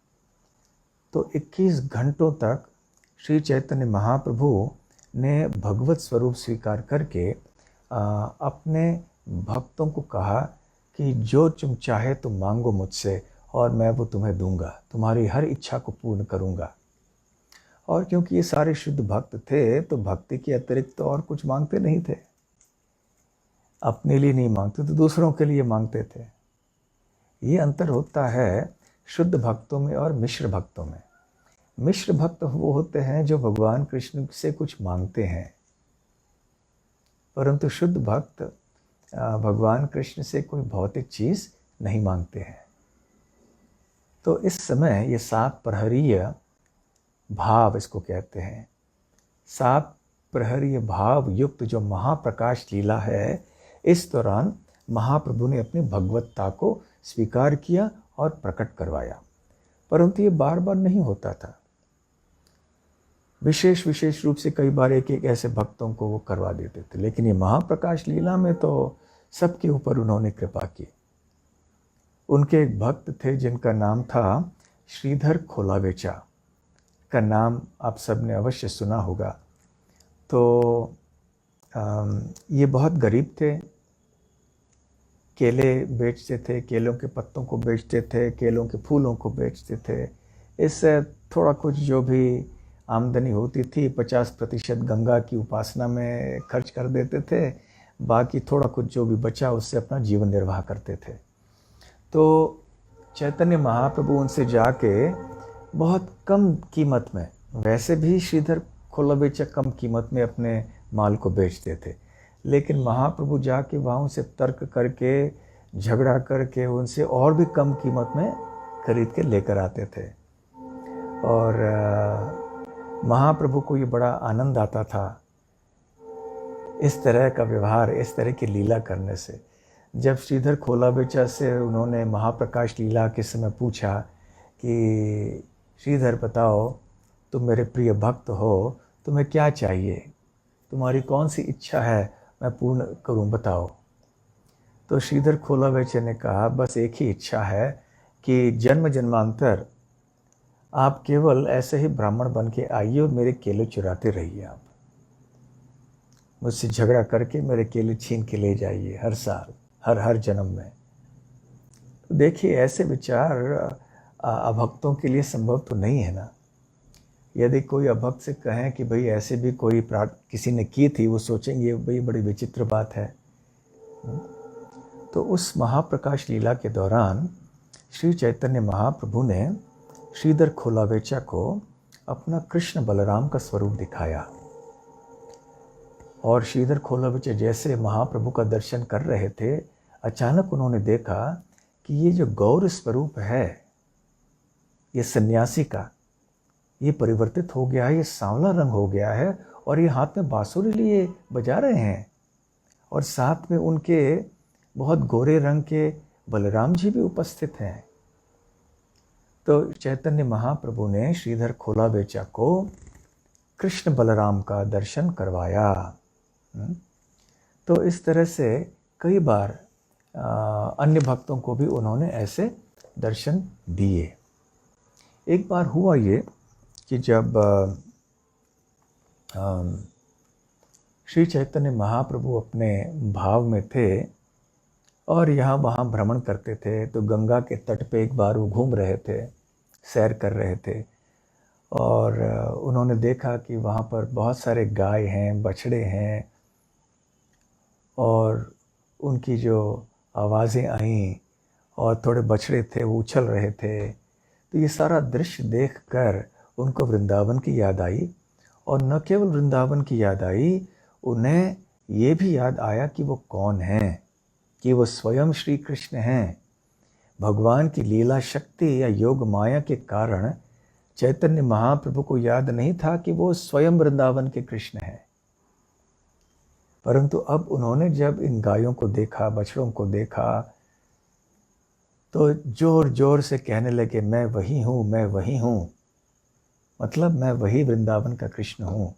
तो 21 घंटों तक श्री चैतन्य महाप्रभु ने भगवत स्वरूप स्वीकार करके अपने भक्तों को कहा कि जो तुम चाहे तुम मांगो मुझसे और मैं वो तुम्हें दूंगा, तुम्हारी हर इच्छा को पूर्ण करूंगा। और क्योंकि ये सारे शुद्ध भक्त थे तो भक्ति के अतिरिक्त तो और कुछ मांगते नहीं थे, अपने लिए नहीं मांगते तो दूसरों के लिए मांगते थे। ये अंतर होता है शुद्ध भक्तों में और मिश्र भक्तों में। मिश्र भक्त वो होते हैं जो भगवान कृष्ण से कुछ मांगते हैं, परंतु शुद्ध भक्त भगवान कृष्ण से कोई भौतिक चीज़ नहीं मांगते हैं। तो इस समय ये सात प्रहरीय भाव इसको कहते हैं। सात प्रहरीय भाव युक्त जो महाप्रकाश लीला है, इस दौरान महाप्रभु ने अपनी भगवत्ता को स्वीकार किया और प्रकट करवाया, परंतु ये बार बार नहीं होता था। विशेष रूप से कई बार एक एक ऐसे भक्तों को वो करवा देते थे, लेकिन ये महाप्रकाश लीला में तो सबके ऊपर उन्होंने कृपा की। उनके एक भक्त थे जिनका नाम था श्रीधर खोलावेचा, का नाम आप सब ने अवश्य सुना होगा। तो ये बहुत गरीब थे, केले बेचते थे, केलों के पत्तों को बेचते थे, केलों के फूलों को बेचते थे। इससे थोड़ा कुछ जो भी आमदनी होती थी 50% गंगा की उपासना में खर्च कर देते थे, बाकी थोड़ा कुछ जो भी बचा उससे अपना जीवन निर्वाह करते थे। तो चैतन्य महाप्रभु उनसे जाके बहुत कम कीमत में, वैसे भी श्रीधर खोलावेचा कम कीमत में अपने माल को बेचते थे, लेकिन महाप्रभु जाके वहाँ उनसे तर्क करके, झगड़ा करके उनसे और भी कम कीमत में खरीद के लेकर आते थे। और महाप्रभु को ये बड़ा आनंद आता था इस तरह का व्यवहार, इस तरह की लीला करने से। जब श्रीधर खोलावेचा से उन्होंने महाप्रकाश लीला के समय पूछा कि श्रीधर बताओ, तुम मेरे प्रिय भक्त हो, तुम्हें क्या चाहिए, तुम्हारी कौन सी इच्छा है मैं पूर्ण करूं, बताओ। तो श्रीधर खोलावेचा ने कहा, बस एक ही इच्छा है कि जन्म जन्मांतर आप केवल ऐसे ही ब्राह्मण बन के आइए और मेरे केले चुराते रहिए, आप मुझसे झगड़ा करके मेरे केले छीन के ले जाइए हर साल, हर जन्म में। तो देखिए, ऐसे विचार अभक्तों के लिए संभव तो नहीं है ना। यदि कोई अभक्त से कहें कि भाई ऐसे भी कोई किसी ने की थी, वो सोचेंगे भाई बड़ी विचित्र बात है। तो उस महाप्रकाश लीला के दौरान श्री चैतन्य महाप्रभु ने श्रीधर खोलावेचा को अपना कृष्ण बलराम का स्वरूप दिखाया। और श्रीधर खोलावेचा जैसे महाप्रभु का दर्शन कर रहे थे, अचानक उन्होंने देखा कि ये जो गौर स्वरूप है, ये सन्यासी का, ये परिवर्तित हो गया है, ये सांवला रंग हो गया है और ये हाथ में बांसुरी लिए बजा रहे हैं, और साथ में उनके बहुत गोरे रंग के बलराम जी भी उपस्थित हैं। तो चैतन्य महाप्रभु ने श्रीधर खोलावेचा को कृष्ण बलराम का दर्शन करवाया। तो इस तरह से कई बार अन्य भक्तों को भी उन्होंने ऐसे दर्शन दिए। एक बार हुआ ये कि जब श्री चैतन्य महाप्रभु अपने भाव में थे और यहाँ वहाँ भ्रमण करते थे, तो गंगा के तट पे एक बार वो घूम रहे थे, सैर कर रहे थे, और उन्होंने देखा कि वहाँ पर बहुत सारे गाय हैं, बछड़े हैं, और उनकी जो आवाज़ें आईं और थोड़े बछड़े थे वो उछल रहे थे। तो ये सारा दृश्य देखकर उनको वृंदावन की याद आई, और न केवल वृंदावन की याद आई, उन्हें ये भी याद आया कि वो कौन हैं, कि वो स्वयं श्री कृष्ण हैं। भगवान की लीला शक्ति या योग माया के कारण चैतन्य महाप्रभु को याद नहीं था कि वो स्वयं वृंदावन के कृष्ण हैं, परंतु अब उन्होंने जब इन गायों को देखा, बछड़ों को देखा, तो जोर जोर से कहने लगे, मैं वही हूँ, मैं वही हूँ, मतलब मैं वही वृंदावन का कृष्ण हूँ।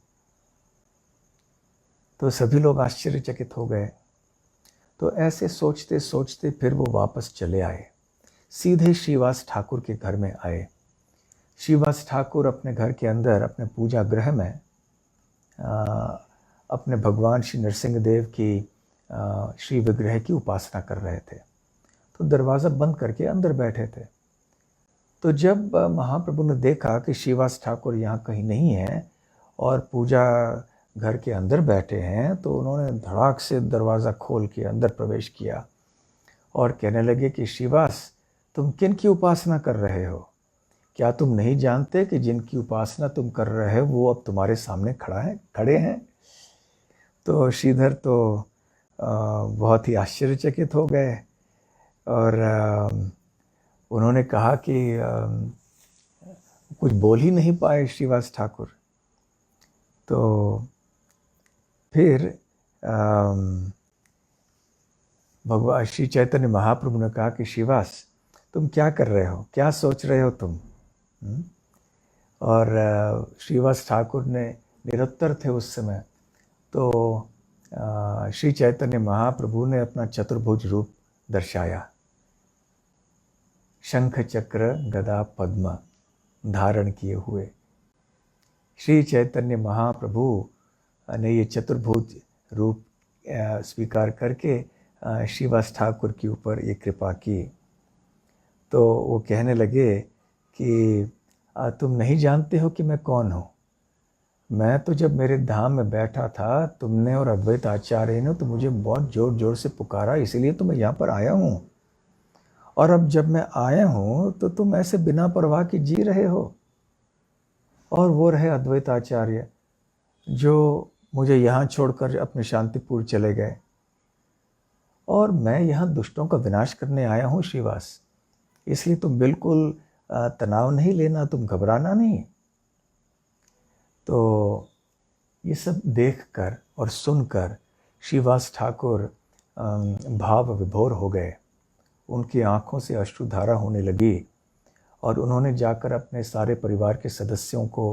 तो सभी लोग आश्चर्यचकित हो गए। तो ऐसे सोचते सोचते फिर वो वापस चले आए, सीधे श्रीवास ठाकुर के घर में आए। श्रीवास ठाकुर अपने घर के अंदर अपने पूजा गृह में अपने भगवान श्री नरसिंह देव की श्री विग्रह की उपासना कर रहे थे। तो दरवाज़ा बंद करके अंदर बैठे थे। तो जब महाप्रभु ने देखा कि श्रीवास ठाकुर यहाँ कहीं नहीं है और पूजा घर के अंदर बैठे हैं, तो उन्होंने धड़ाक से दरवाज़ा खोल के अंदर प्रवेश किया और कहने लगे कि श्रीवास, तुम किन की उपासना कर रहे हो? क्या तुम नहीं जानते कि जिनकी उपासना तुम कर रहे हो वो अब तुम्हारे सामने खड़े हैं? तो श्रीधर तो बहुत ही आश्चर्यचकित हो गए और उन्होंने कहा कि कुछ बोल ही नहीं पाए श्रीवास ठाकुर। तो फिर भगवान श्री चैतन्य महाप्रभु ने कहा कि श्रीवास, तुम क्या कर रहे हो, क्या सोच रहे हो तुम? और श्रीवास ठाकुर ने निरुत्तर थे उस समय। तो श्री चैतन्य महाप्रभु ने अपना चतुर्भुज रूप दर्शाया, शंख चक्र गदा पद्म धारण किए हुए। श्री चैतन्य महाप्रभु ने ये चतुर्भुज रूप स्वीकार करके श्रीवास ठाकुर के ऊपर ये कृपा की। तो वो कहने लगे कि तुम नहीं जानते हो कि मैं कौन हूँ। मैं तो जब मेरे धाम में बैठा था, तुमने और अद्वैत आचार्य ने तो मुझे बहुत ज़ोर ज़ोर से पुकारा, इसलिए तो मैं यहाँ पर आया हूँ। और अब जब मैं आया हूँ तो तुम ऐसे बिना परवाह के जी रहे हो। और वो रहे अद्वैत आचार्य जो मुझे यहाँ छोड़कर अपने शांतिपुर चले गए, और मैं यहाँ दुष्टों का विनाश करने आया हूँ श्रीवास। इसलिए तुम बिल्कुल तनाव नहीं लेना, तुम घबराना नहीं। तो ये सब देखकर और सुनकर श्रीवास ठाकुर भाव विभोर हो गए। उनकी आंखों से अश्रुधारा होने लगी और उन्होंने जाकर अपने सारे परिवार के सदस्यों को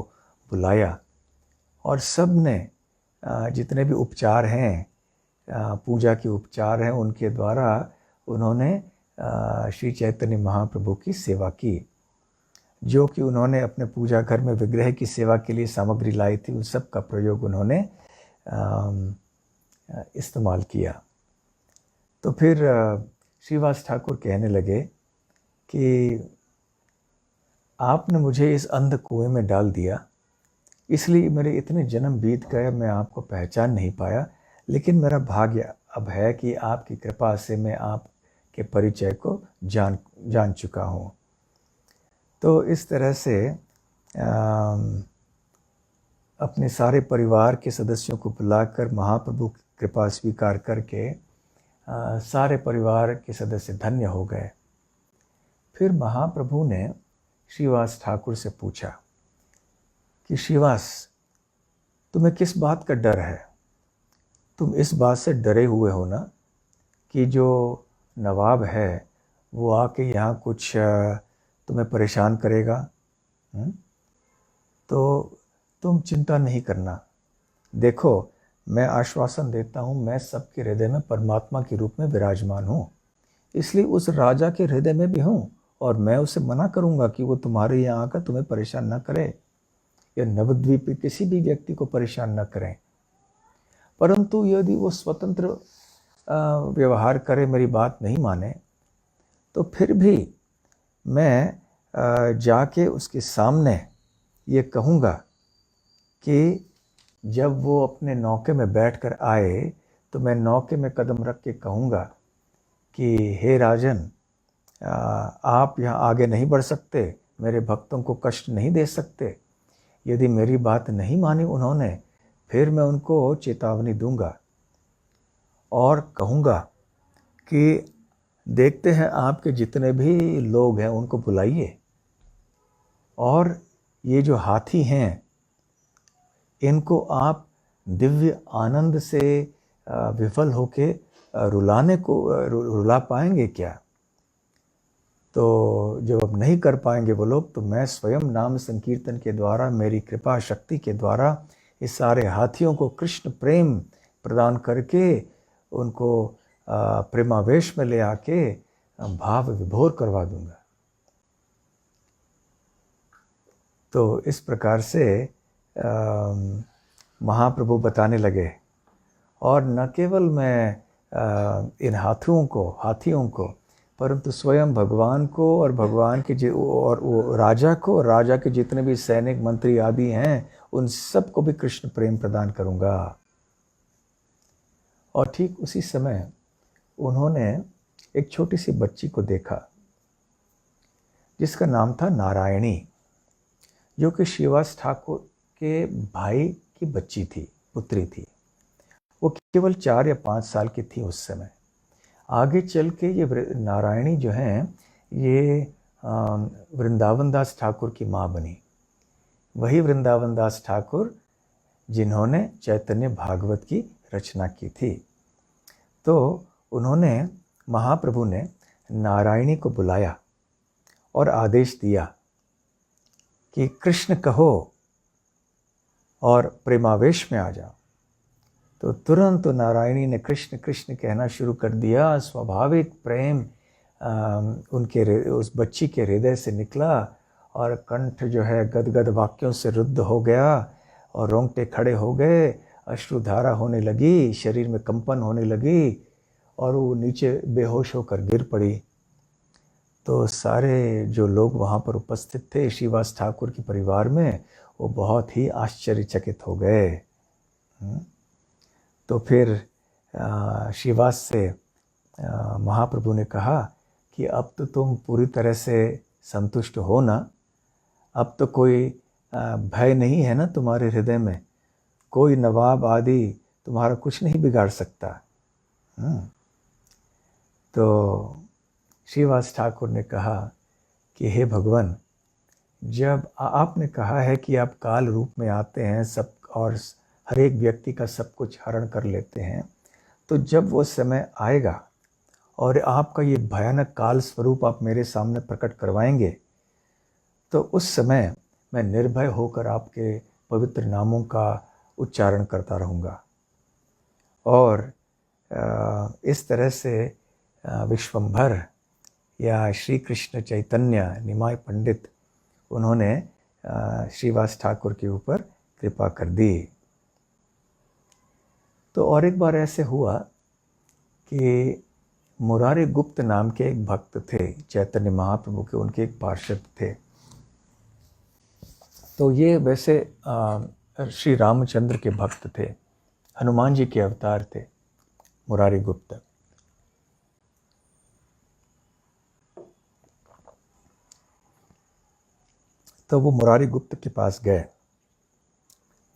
बुलाया और सब ने जितने भी उपचार हैं, पूजा के उपचार हैं, उनके द्वारा उन्होंने श्री चैतन्य महाप्रभु की सेवा की। जो कि उन्होंने अपने पूजा घर में विग्रह की सेवा के लिए सामग्री लाई थी, उन सब का प्रयोग उन्होंने इस्तेमाल किया। तो फिर श्रीवास ठाकुर कहने लगे कि आपने मुझे इस अंध कुएं में डाल दिया, इसलिए मेरे इतने जन्म बीत गए, मैं आपको पहचान नहीं पाया। लेकिन मेरा भाग्य अब है कि आपकी कृपा से मैं आपके परिचय को जान चुका हूँ। तो इस तरह से अपने सारे परिवार के सदस्यों को बुलाकर महाप्रभु की कृपा स्वीकार करके सारे परिवार के सदस्य धन्य हो गए। फिर महाप्रभु ने श्रीवास ठाकुर से पूछा कि श्रीवास, तुम्हें किस बात का डर है? तुम इस बात से डरे हुए हो ना कि जो नवाब है वो आके यहाँ कुछ तुम्हें परेशान करेगा? तो तुम चिंता नहीं करना। देखो, मैं आश्वासन देता हूँ, मैं सबके हृदय में परमात्मा के रूप में विराजमान हूँ, इसलिए उस राजा के हृदय में भी हूँ, और मैं उसे मना करूँगा कि वो तुम्हारे यहाँ आकर तुम्हें परेशान न करे या नवद्वीप के किसी भी व्यक्ति को परेशान न करें। परंतु यदि वो स्वतंत्र व्यवहार करे, मेरी बात नहीं माने, तो फिर भी मैं जाके उसके सामने ये कहूँगा कि जब वो अपने नौके में बैठकर आए तो मैं नौके में कदम रख के कहूँगा कि हे राजन, आप यहाँ आगे नहीं बढ़ सकते, मेरे भक्तों को कष्ट नहीं दे सकते। यदि मेरी बात नहीं मानी उन्होंने, फिर मैं उनको चेतावनी दूंगा और कहूँगा कि देखते हैं आपके जितने भी लोग हैं उनको बुलाइए, और ये जो हाथी हैं इनको आप दिव्य आनंद से विफल होके रुला पाएंगे क्या? तो जब अब नहीं कर पाएंगे वो लोग, तो मैं स्वयं नाम संकीर्तन के द्वारा, मेरी कृपा शक्ति के द्वारा इस सारे हाथियों को कृष्ण प्रेम प्रदान करके उनको प्रेमावेश में ले आके भाव विभोर करवा दूंगा। तो इस प्रकार से महाप्रभु बताने लगे। और न केवल मैं इन हाथियों को, परंतु स्वयं भगवान को और भगवान के और वो राजा को, और राजा के जितने भी सैनिक मंत्री आदि हैं उन सबको भी कृष्ण प्रेम प्रदान करूँगा। और ठीक उसी समय उन्होंने एक छोटी सी बच्ची को देखा जिसका नाम था नारायणी, जो कि श्रीवास ठाकुर के भाई की बच्ची थी, पुत्री थी। वो केवल 4 या 5 साल की थी उस समय। आगे चल के ये नारायणी जो हैं ये वृंदावन दास ठाकुर की माँ बनी। वही वृंदावन दास ठाकुर जिन्होंने चैतन्य भागवत की रचना की थी। तो उन्होंने, महाप्रभु ने नारायणी को बुलाया और आदेश दिया कि कृष्ण कहो और प्रेमावेश में आ जाओ। तो तुरंत नारायणी ने कृष्ण कृष्ण कहना शुरू कर दिया। स्वाभाविक प्रेम उस बच्ची के हृदय से निकला और कंठ जो है गदगद वाक्यों से रुद्ध हो गया और रोंगटे खड़े हो गए, अश्रुधारा होने लगी, शरीर में कंपन होने लगी और वो नीचे बेहोश होकर गिर पड़ी। तो सारे जो लोग वहाँ पर उपस्थित थे श्रीवास ठाकुर के परिवार में, वो बहुत ही आश्चर्यचकित हो गए। तो फिर श्रीवास से महाप्रभु ने कहा कि अब तो तुम पूरी तरह से संतुष्ट हो ना, अब तो कोई भय नहीं है ना तुम्हारे हृदय में, कोई नवाब आदि तुम्हारा कुछ नहीं बिगाड़ सकता। तो श्रीवास ठाकुर ने कहा कि हे भगवान, जब आपने कहा है कि आप काल रूप में आते हैं सब और हर एक व्यक्ति का सब कुछ हरण कर लेते हैं, तो जब वो समय आएगा और आपका ये भयानक काल स्वरूप आप मेरे सामने प्रकट करवाएंगे, तो उस समय मैं निर्भय होकर आपके पवित्र नामों का उच्चारण करता रहूँगा। और इस तरह से विश्वंभर या श्री कृष्ण चैतन्य निमाय पंडित, उन्होंने श्रीवास ठाकुर के ऊपर कृपा कर दी। तो और एक बार ऐसे हुआ कि मुरारी गुप्त नाम के एक भक्त थे चैतन्य महाप्रभु के, उनके एक पार्षद थे। तो ये वैसे श्री रामचंद्र के भक्त थे, हनुमान जी के अवतार थे मुरारी गुप्त। तो वो मुरारी गुप्त के पास गए।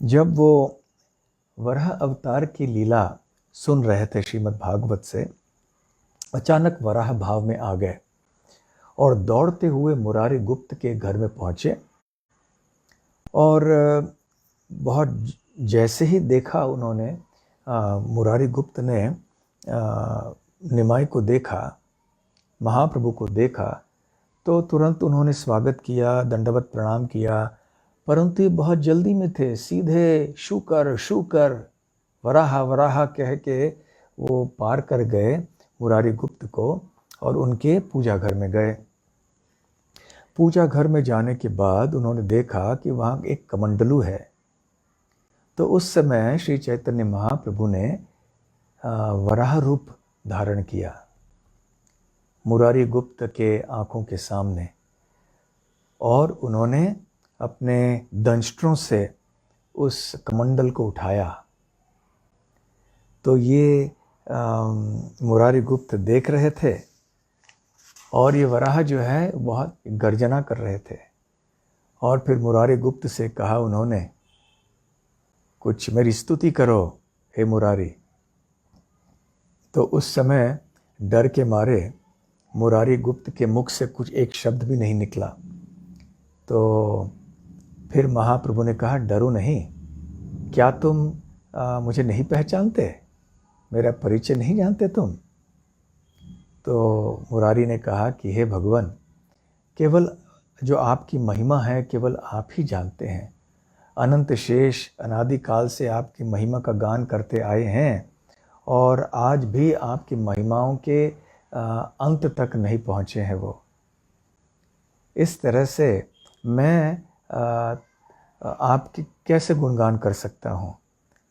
जब वो वराह अवतार की लीला सुन रहे थे श्रीमद् भागवत से, अचानक वराह भाव में आ गए और दौड़ते हुए मुरारी गुप्त के घर में पहुंचे। और बहुत जैसे ही देखा उन्होंने, मुरारी गुप्त ने निमाई को देखा, महाप्रभु को देखा, तो तुरंत उन्होंने स्वागत किया, दंडवत प्रणाम किया। परंतु ये बहुत जल्दी में थे, सीधे शूकर शूकर वराह वराह कह के वो पार कर गए मुरारी गुप्त को और उनके पूजा घर में गए। पूजा घर में जाने के बाद उन्होंने देखा कि वहाँ एक कमंडलू है। तो उस समय श्री चैतन्य महाप्रभु ने वराह रूप धारण किया मुरारी गुप्त के आँखों के सामने, और उन्होंने अपने दंष्ट्रों से उस कमंडल को उठाया। तो ये मुरारी गुप्त देख रहे थे और ये वराह जो है बहुत गर्जना कर रहे थे। और फिर मुरारी गुप्त से कहा उन्होंने, कुछ मेरी स्तुति करो हे मुरारी। तो उस समय डर के मारे मुरारी गुप्त के मुख से कुछ एक शब्द भी नहीं निकला। तो फिर महाप्रभु ने कहा, डरो नहीं, क्या तुम मुझे नहीं पहचानते, मेरा परिचय नहीं जानते तुम? तो मुरारी ने कहा कि हे भगवान, केवल जो आपकी महिमा है केवल आप ही जानते हैं। अनंत शेष अनादिकाल से आपकी महिमा का गान करते आए हैं और आज भी आपकी महिमाओं के अंत तक नहीं पहुँचे हैं वो। इस तरह से मैं आपकी कैसे गुणगान कर सकता हूँ?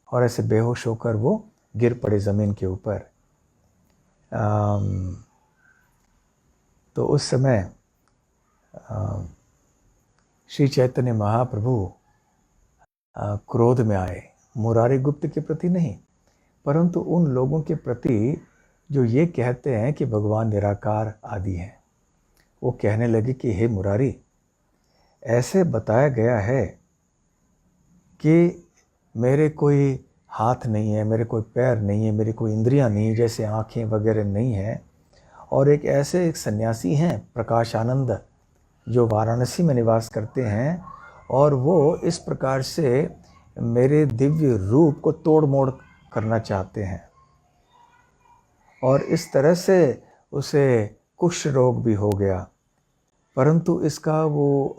और ऐसे बेहोश होकर वो गिर पड़े ज़मीन के ऊपर। तो उस समय श्री चैतन्य महाप्रभु क्रोध में आए, मुरारी गुप्त के प्रति नहीं, परंतु उन लोगों के प्रति जो ये कहते हैं कि भगवान निराकार आदि हैं। वो कहने लगे कि हे मुरारी, ऐसे बताया गया है कि मेरे कोई हाथ नहीं है, मेरे कोई पैर नहीं है, मेरी कोई इंद्रियां नहीं, जैसे आँखें वगैरह नहीं है, और एक ऐसे एक सन्यासी हैं प्रकाश आनंद जो वाराणसी में निवास करते हैं, और वो इस प्रकार से मेरे दिव्य रूप को तोड़ मोड़ करना चाहते हैं, और इस तरह से उसे कुष्ठ रोग भी हो गया। परंतु इसका वो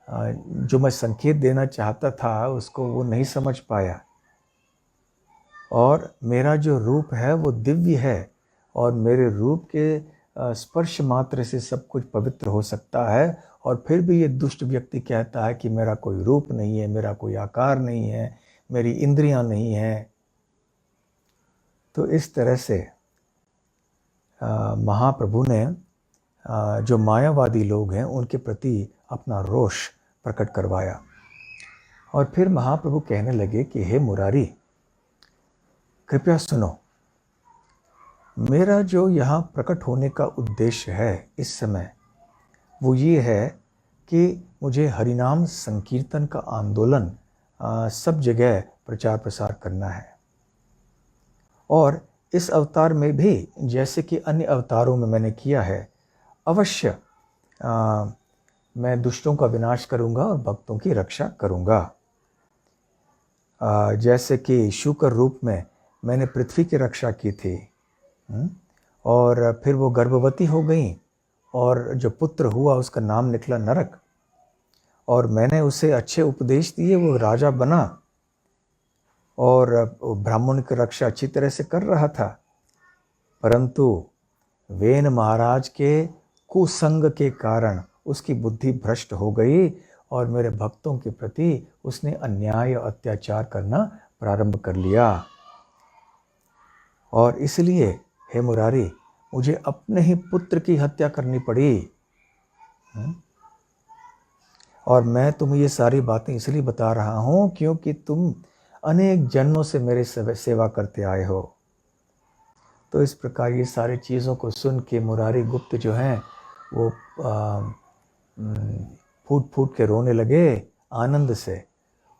जो मैं संकेत देना चाहता था उसको वो नहीं समझ पाया, और मेरा जो रूप है वो दिव्य है, और मेरे रूप के स्पर्श मात्र से सब कुछ पवित्र हो सकता है, और फिर भी ये दुष्ट व्यक्ति कहता है कि मेरा कोई रूप नहीं है, मेरा कोई आकार नहीं है, मेरी इंद्रियां नहीं हैं। तो इस तरह से महाप्रभु ने जो मायावादी लोग हैं उनके प्रति अपना रोष प्रकट करवाया, और फिर महाप्रभु कहने लगे कि हे मुरारी, कृपया सुनो, मेरा जो यहाँ प्रकट होने का उद्देश्य है इस समय वो ये है कि मुझे हरिनाम संकीर्तन का आंदोलन सब जगह प्रचार प्रसार करना है, और इस अवतार में भी जैसे कि अन्य अवतारों में मैंने किया है, अवश्य मैं दुष्टों का विनाश करूंगा और भक्तों की रक्षा करूंगा। जैसे कि शुकर रूप में मैंने पृथ्वी की रक्षा की थी, और फिर वो गर्भवती हो गई, और जो पुत्र हुआ उसका नाम निकला नरक, और मैंने उसे अच्छे उपदेश दिए, वो राजा बना और ब्राह्मण की रक्षा अच्छी तरह से कर रहा था। परंतु वेन महाराज के कुसंग के कारण उसकी बुद्धि भ्रष्ट हो गई, और मेरे भक्तों के प्रति उसने अन्याय और अत्याचार करना प्रारंभ कर लिया, और इसलिए हे मुरारी, मुझे अपने ही पुत्र की हत्या करनी पड़ी। और मैं तुम्हें ये सारी बातें इसलिए बता रहा हूँ क्योंकि तुम अनेक जन्मों से मेरे सेवा करते आए हो। तो इस प्रकार ये सारी चीज़ों को सुन के मुरारी गुप्त जो हैं वो फूट फूट के रोने लगे आनंद से,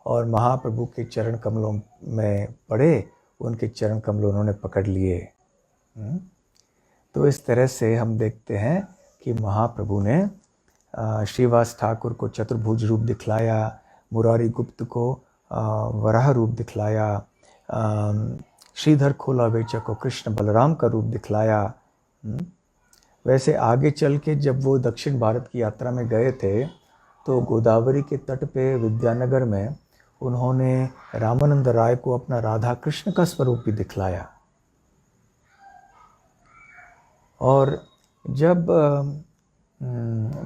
और महाप्रभु के चरण कमलों में पड़े, उनके चरण कमल उन्होंने पकड़ लिए। तो इस तरह से हम देखते हैं कि महाप्रभु ने श्रीवास ठाकुर को चतुर्भुज रूप दिखलाया, मुरारी गुप्त को वराह रूप दिखलाया, श्रीधर खोला वेचक को कृष्ण बलराम का रूप दिखलाया। वैसे आगे चल के जब वो दक्षिण भारत की यात्रा में गए थे तो गोदावरी के तट पे विद्यानगर में उन्होंने रामानंद राय को अपना राधा कृष्ण का स्वरूप भी दिखलाया। और जब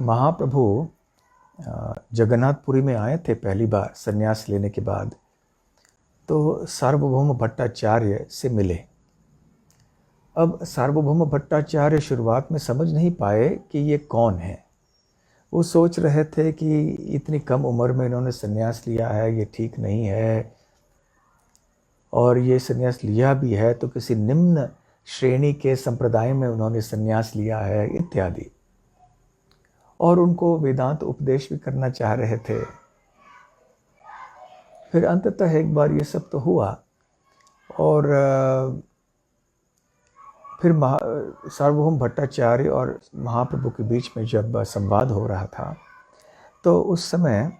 महाप्रभु जगन्नाथपुरी में आए थे पहली बार संन्यास लेने के बाद, तो सार्वभौम भट्टाचार्य से मिले। अब सार्वभौम भट्टाचार्य शुरुआत में समझ नहीं पाए कि ये कौन है। वो सोच रहे थे कि इतनी कम उम्र में इन्होंने संन्यास लिया है, ये ठीक नहीं है, और ये संन्यास लिया भी है तो किसी निम्न श्रेणी के संप्रदाय में उन्होंने संन्यास लिया है इत्यादि, और उनको वेदांत उपदेश भी करना चाह रहे थे। फिर अंततः एक बार ये सब तो हुआ, और फिर सार्वभौम भट्टाचार्य और महाप्रभु के बीच में जब संवाद हो रहा था तो उस समय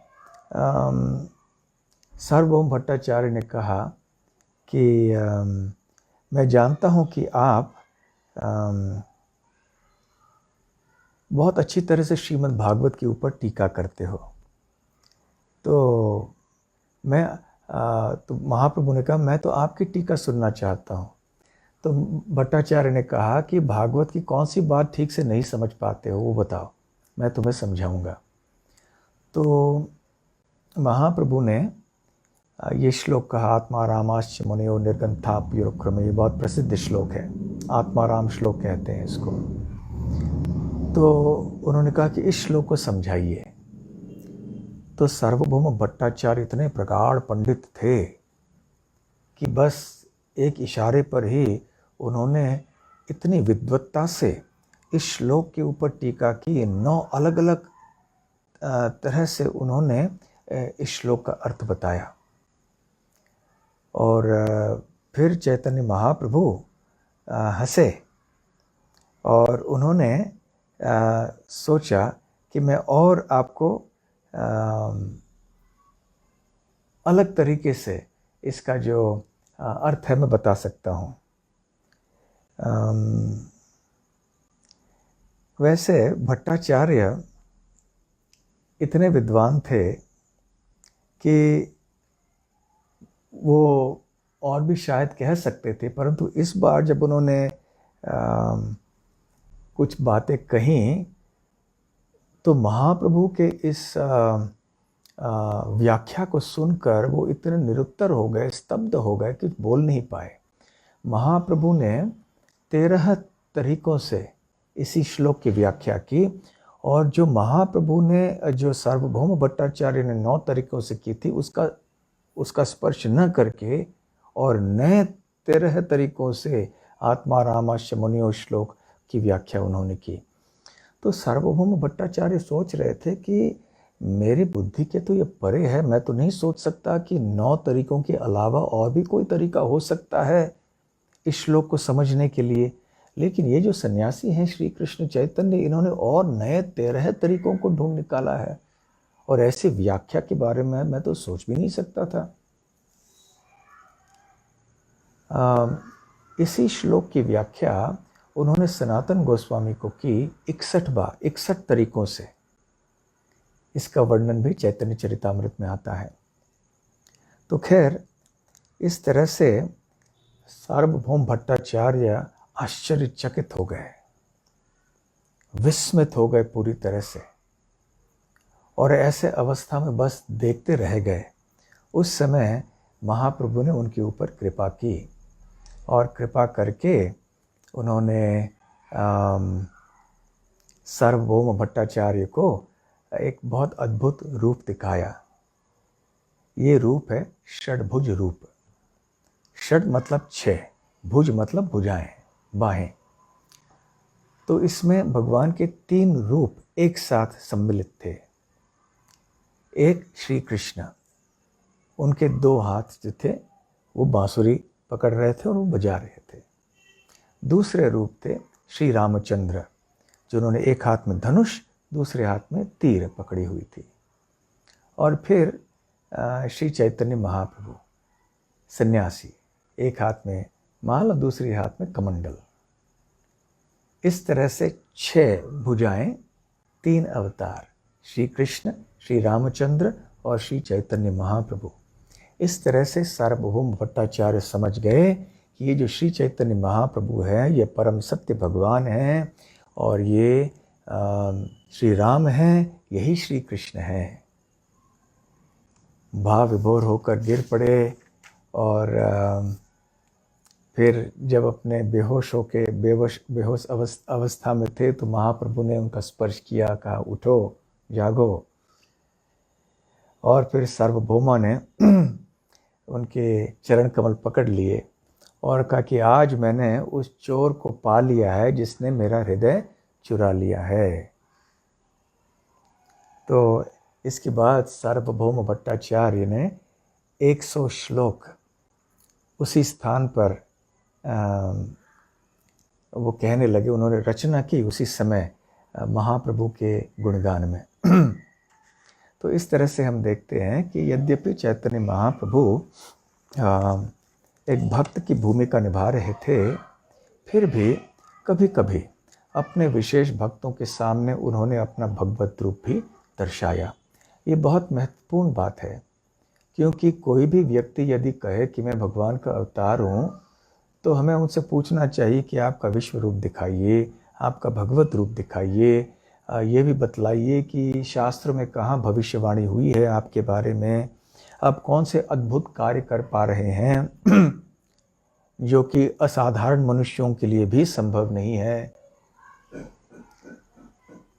सार्वभौम भट्टाचार्य ने कहा कि मैं जानता हूँ कि आप बहुत अच्छी तरह से श्रीमद् भागवत के ऊपर टीका करते हो। तो महाप्रभु ने कहा मैं तो आपकी टीका सुनना चाहता हूँ। तो भट्टाचार्य ने कहा कि भागवत की कौन सी बात ठीक से नहीं समझ पाते हो वो बताओ, मैं तुम्हें समझाऊंगा। तो महाप्रभु ने ये श्लोक कहा आत्मारामाश्च मुनयो निर्गंथाप्युरुक्रमे, ये बहुत प्रसिद्ध श्लोक है, आत्माराम श्लोक कहते हैं इसको। तो उन्होंने कहा कि इस श्लोक को समझाइए। तो सार्वभौम भट्टाचार्य इतने प्रगाढ़ पंडित थे कि बस एक इशारे पर ही उन्होंने इतनी विद्वत्ता से इस श्लोक के ऊपर टीका की। 9 अलग अलग तरह से उन्होंने इस श्लोक का अर्थ बताया। और फिर चैतन्य महाप्रभु हंसे और उन्होंने सोचा कि मैं और आपको अलग तरीके से इसका जो अर्थ है मैं बता सकता हूँ। वैसे भट्टाचार्य इतने विद्वान थे कि वो और भी शायद कह सकते थे, परंतु इस बार जब उन्होंने कुछ बातें कहीं तो महाप्रभु के इस व्याख्या को सुनकर वो इतने निरुत्तर हो गए, स्तब्ध हो गए कि बोल नहीं पाए। महाप्रभु ने 13 तरीकों से इसी श्लोक की व्याख्या की, और जो महाप्रभु ने जो सार्वभौम भट्टाचार्य ने 9 तरीकों से की थी उसका स्पर्श न करके और नए 13 तरीकों से आत्मारामाश्च मुनयो श्लोक की व्याख्या उन्होंने की। तो सार्वभौम भट्टाचार्य सोच रहे थे कि मेरी बुद्धि के तो ये परे है, मैं तो नहीं सोच सकता कि 9 तरीकों के अलावा और भी कोई तरीका हो सकता है इस श्लोक को समझने के लिए। लेकिन ये जो सन्यासी हैं श्री कृष्ण चैतन्य, इन्होंने और नए 13 तरीकों को ढूंढ निकाला है, और ऐसी व्याख्या के बारे में मैं तो सोच भी नहीं सकता था। इसी श्लोक की व्याख्या उन्होंने सनातन गोस्वामी को की 61 बार, 61 तरीकों से। इसका वर्णन भी चैतन्य चरितामृत में आता है। तो खैर, इस तरह से सार्वभौम भट्टाचार्य आश्चर्यचकित हो गए, विस्मित हो गए पूरी तरह से, और ऐसे अवस्था में बस देखते रह गए। उस समय महाप्रभु ने उनके ऊपर कृपा की, और कृपा करके उन्होंने सार्वभौम भट्टाचार्य को एक बहुत अद्भुत रूप दिखाया। ये रूप है षड्भुज रूप। षड मतलब 6, भुज मतलब भुजाएं, बाहें। तो इसमें भगवान के 3 रूप एक साथ सम्मिलित थे। एक श्री कृष्ण, उनके 2 हाथ जो थे वो बांसुरी पकड़ रहे थे और वो बजा रहे थे। दूसरे रूप थे श्री रामचंद्र, जिन्होंने एक हाथ में धनुष, दूसरे हाथ में तीर पकड़ी हुई थी। और फिर श्री चैतन्य महाप्रभु सन्यासी, एक हाथ में माल और दूसरे हाथ में कमंडल। इस तरह से 6 भुजाएं, 3 अवतार, श्री कृष्ण, श्री रामचंद्र और श्री चैतन्य महाप्रभु। इस तरह से सार्वभौम भट्टाचार्य समझ गए कि ये जो श्री चैतन्य महाप्रभु है ये परम सत्य भगवान हैं, और ये श्री राम हैं, यही श्री कृष्ण हैं। भाव विभोर होकर गिर पड़े, और फिर जब अपने बेहोश होके बेहोश अवस्था में थे तो महाप्रभु ने उनका स्पर्श किया, कहा उठो, जागो। और फिर सार्वभौमा ने उनके चरण कमल पकड़ लिए और कहा कि आज मैंने उस चोर को पा लिया है जिसने मेरा हृदय चुरा लिया है। तो इसके बाद सार्वभौम भट्टाचार्य ने 100 श्लोक उसी स्थान पर वो कहने लगे। उन्होंने रचना की उसी समय महाप्रभु के गुणगान में। तो इस तरह से हम देखते हैं कि यद्यपि चैतन्य महाप्रभु एक भक्त की भूमिका निभा रहे थे, फिर भी कभी कभी अपने विशेष भक्तों के सामने उन्होंने अपना भगवत रूप भी दर्शाया। ये बहुत महत्वपूर्ण बात है, क्योंकि कोई भी व्यक्ति यदि कहे कि मैं भगवान का अवतार हूँ, तो हमें उनसे पूछना चाहिए कि आपका विश्व रूप दिखाइए, आपका भगवत रूप दिखाइए, ये भी बतलाइए कि शास्त्र में कहाँ भविष्यवाणी हुई है आपके बारे में, अब कौन से अद्भुत कार्य कर पा रहे हैं जो कि असाधारण मनुष्यों के लिए भी संभव नहीं है।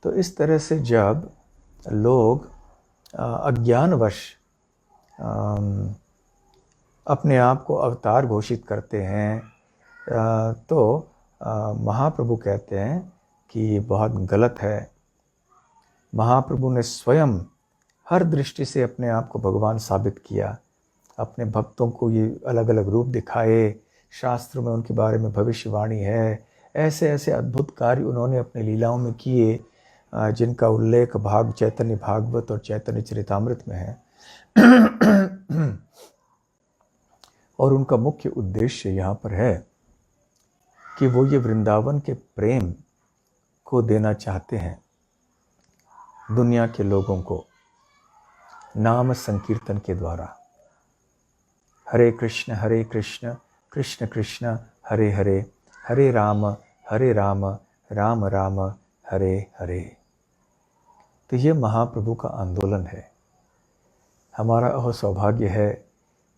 तो इस तरह से जब लोग अज्ञानवश अपने आप को अवतार घोषित करते हैं तो महाप्रभु कहते हैं कि ये बहुत गलत है। महाप्रभु ने स्वयं हर दृष्टि से अपने आप को भगवान साबित किया, अपने भक्तों को ये अलग अलग रूप दिखाए, शास्त्रों में उनके बारे में भविष्यवाणी है, ऐसे ऐसे अद्भुत कार्य उन्होंने अपनी लीलाओं में किए जिनका उल्लेख भाग चैतन्य भागवत और चैतन्य चरितामृत में है। और उनका मुख्य उद्देश्य यहाँ पर है कि वो ये वृंदावन के प्रेम को देना चाहते हैं दुनिया के लोगों को नाम संकीर्तन के द्वारा। हरे कृष्ण कृष्ण कृष्ण हरे हरे, हरे राम राम राम हरे हरे। तो ये महाप्रभु का आंदोलन है। हमारा सौभाग्य है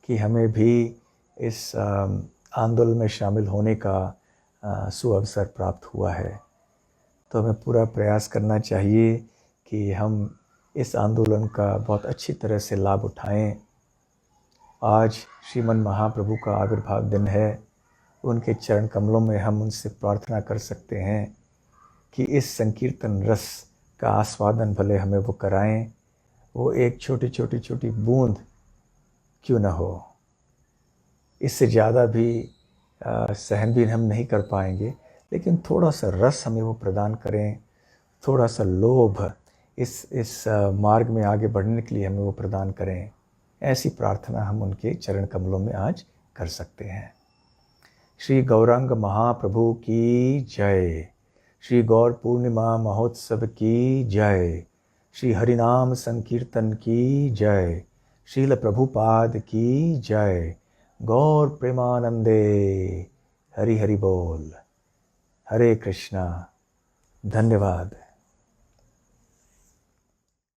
कि हमें भी इस आंदोलन में शामिल होने का सुअवसर प्राप्त हुआ है। तो हमें पूरा प्रयास करना चाहिए कि हम इस आंदोलन का बहुत अच्छी तरह से लाभ उठाएं। आज श्रीमन महाप्रभु का आविर्भाव दिन है। उनके चरण कमलों में हम उनसे प्रार्थना कर सकते हैं कि इस संकीर्तन रस का आस्वादन भले हमें वो कराएं। वो एक छोटी बूंद क्यों न हो, इससे ज़्यादा भी सहन भी हम नहीं कर पाएंगे, लेकिन थोड़ा सा रस हमें वो प्रदान करें, थोड़ा सा लोभ इस मार्ग में आगे बढ़ने के लिए हमें वो प्रदान करें। ऐसी प्रार्थना हम उनके चरण कमलों में आज कर सकते हैं। श्री गौरांग महाप्रभु की जय। श्री गौर पूर्णिमा महोत्सव की जय। श्री हरिनाम संकीर्तन की जय। श्रील प्रभुपाद की जय। गौर प्रेमानंदे। हरि हरि बोल। हरे कृष्णा। धन्यवाद।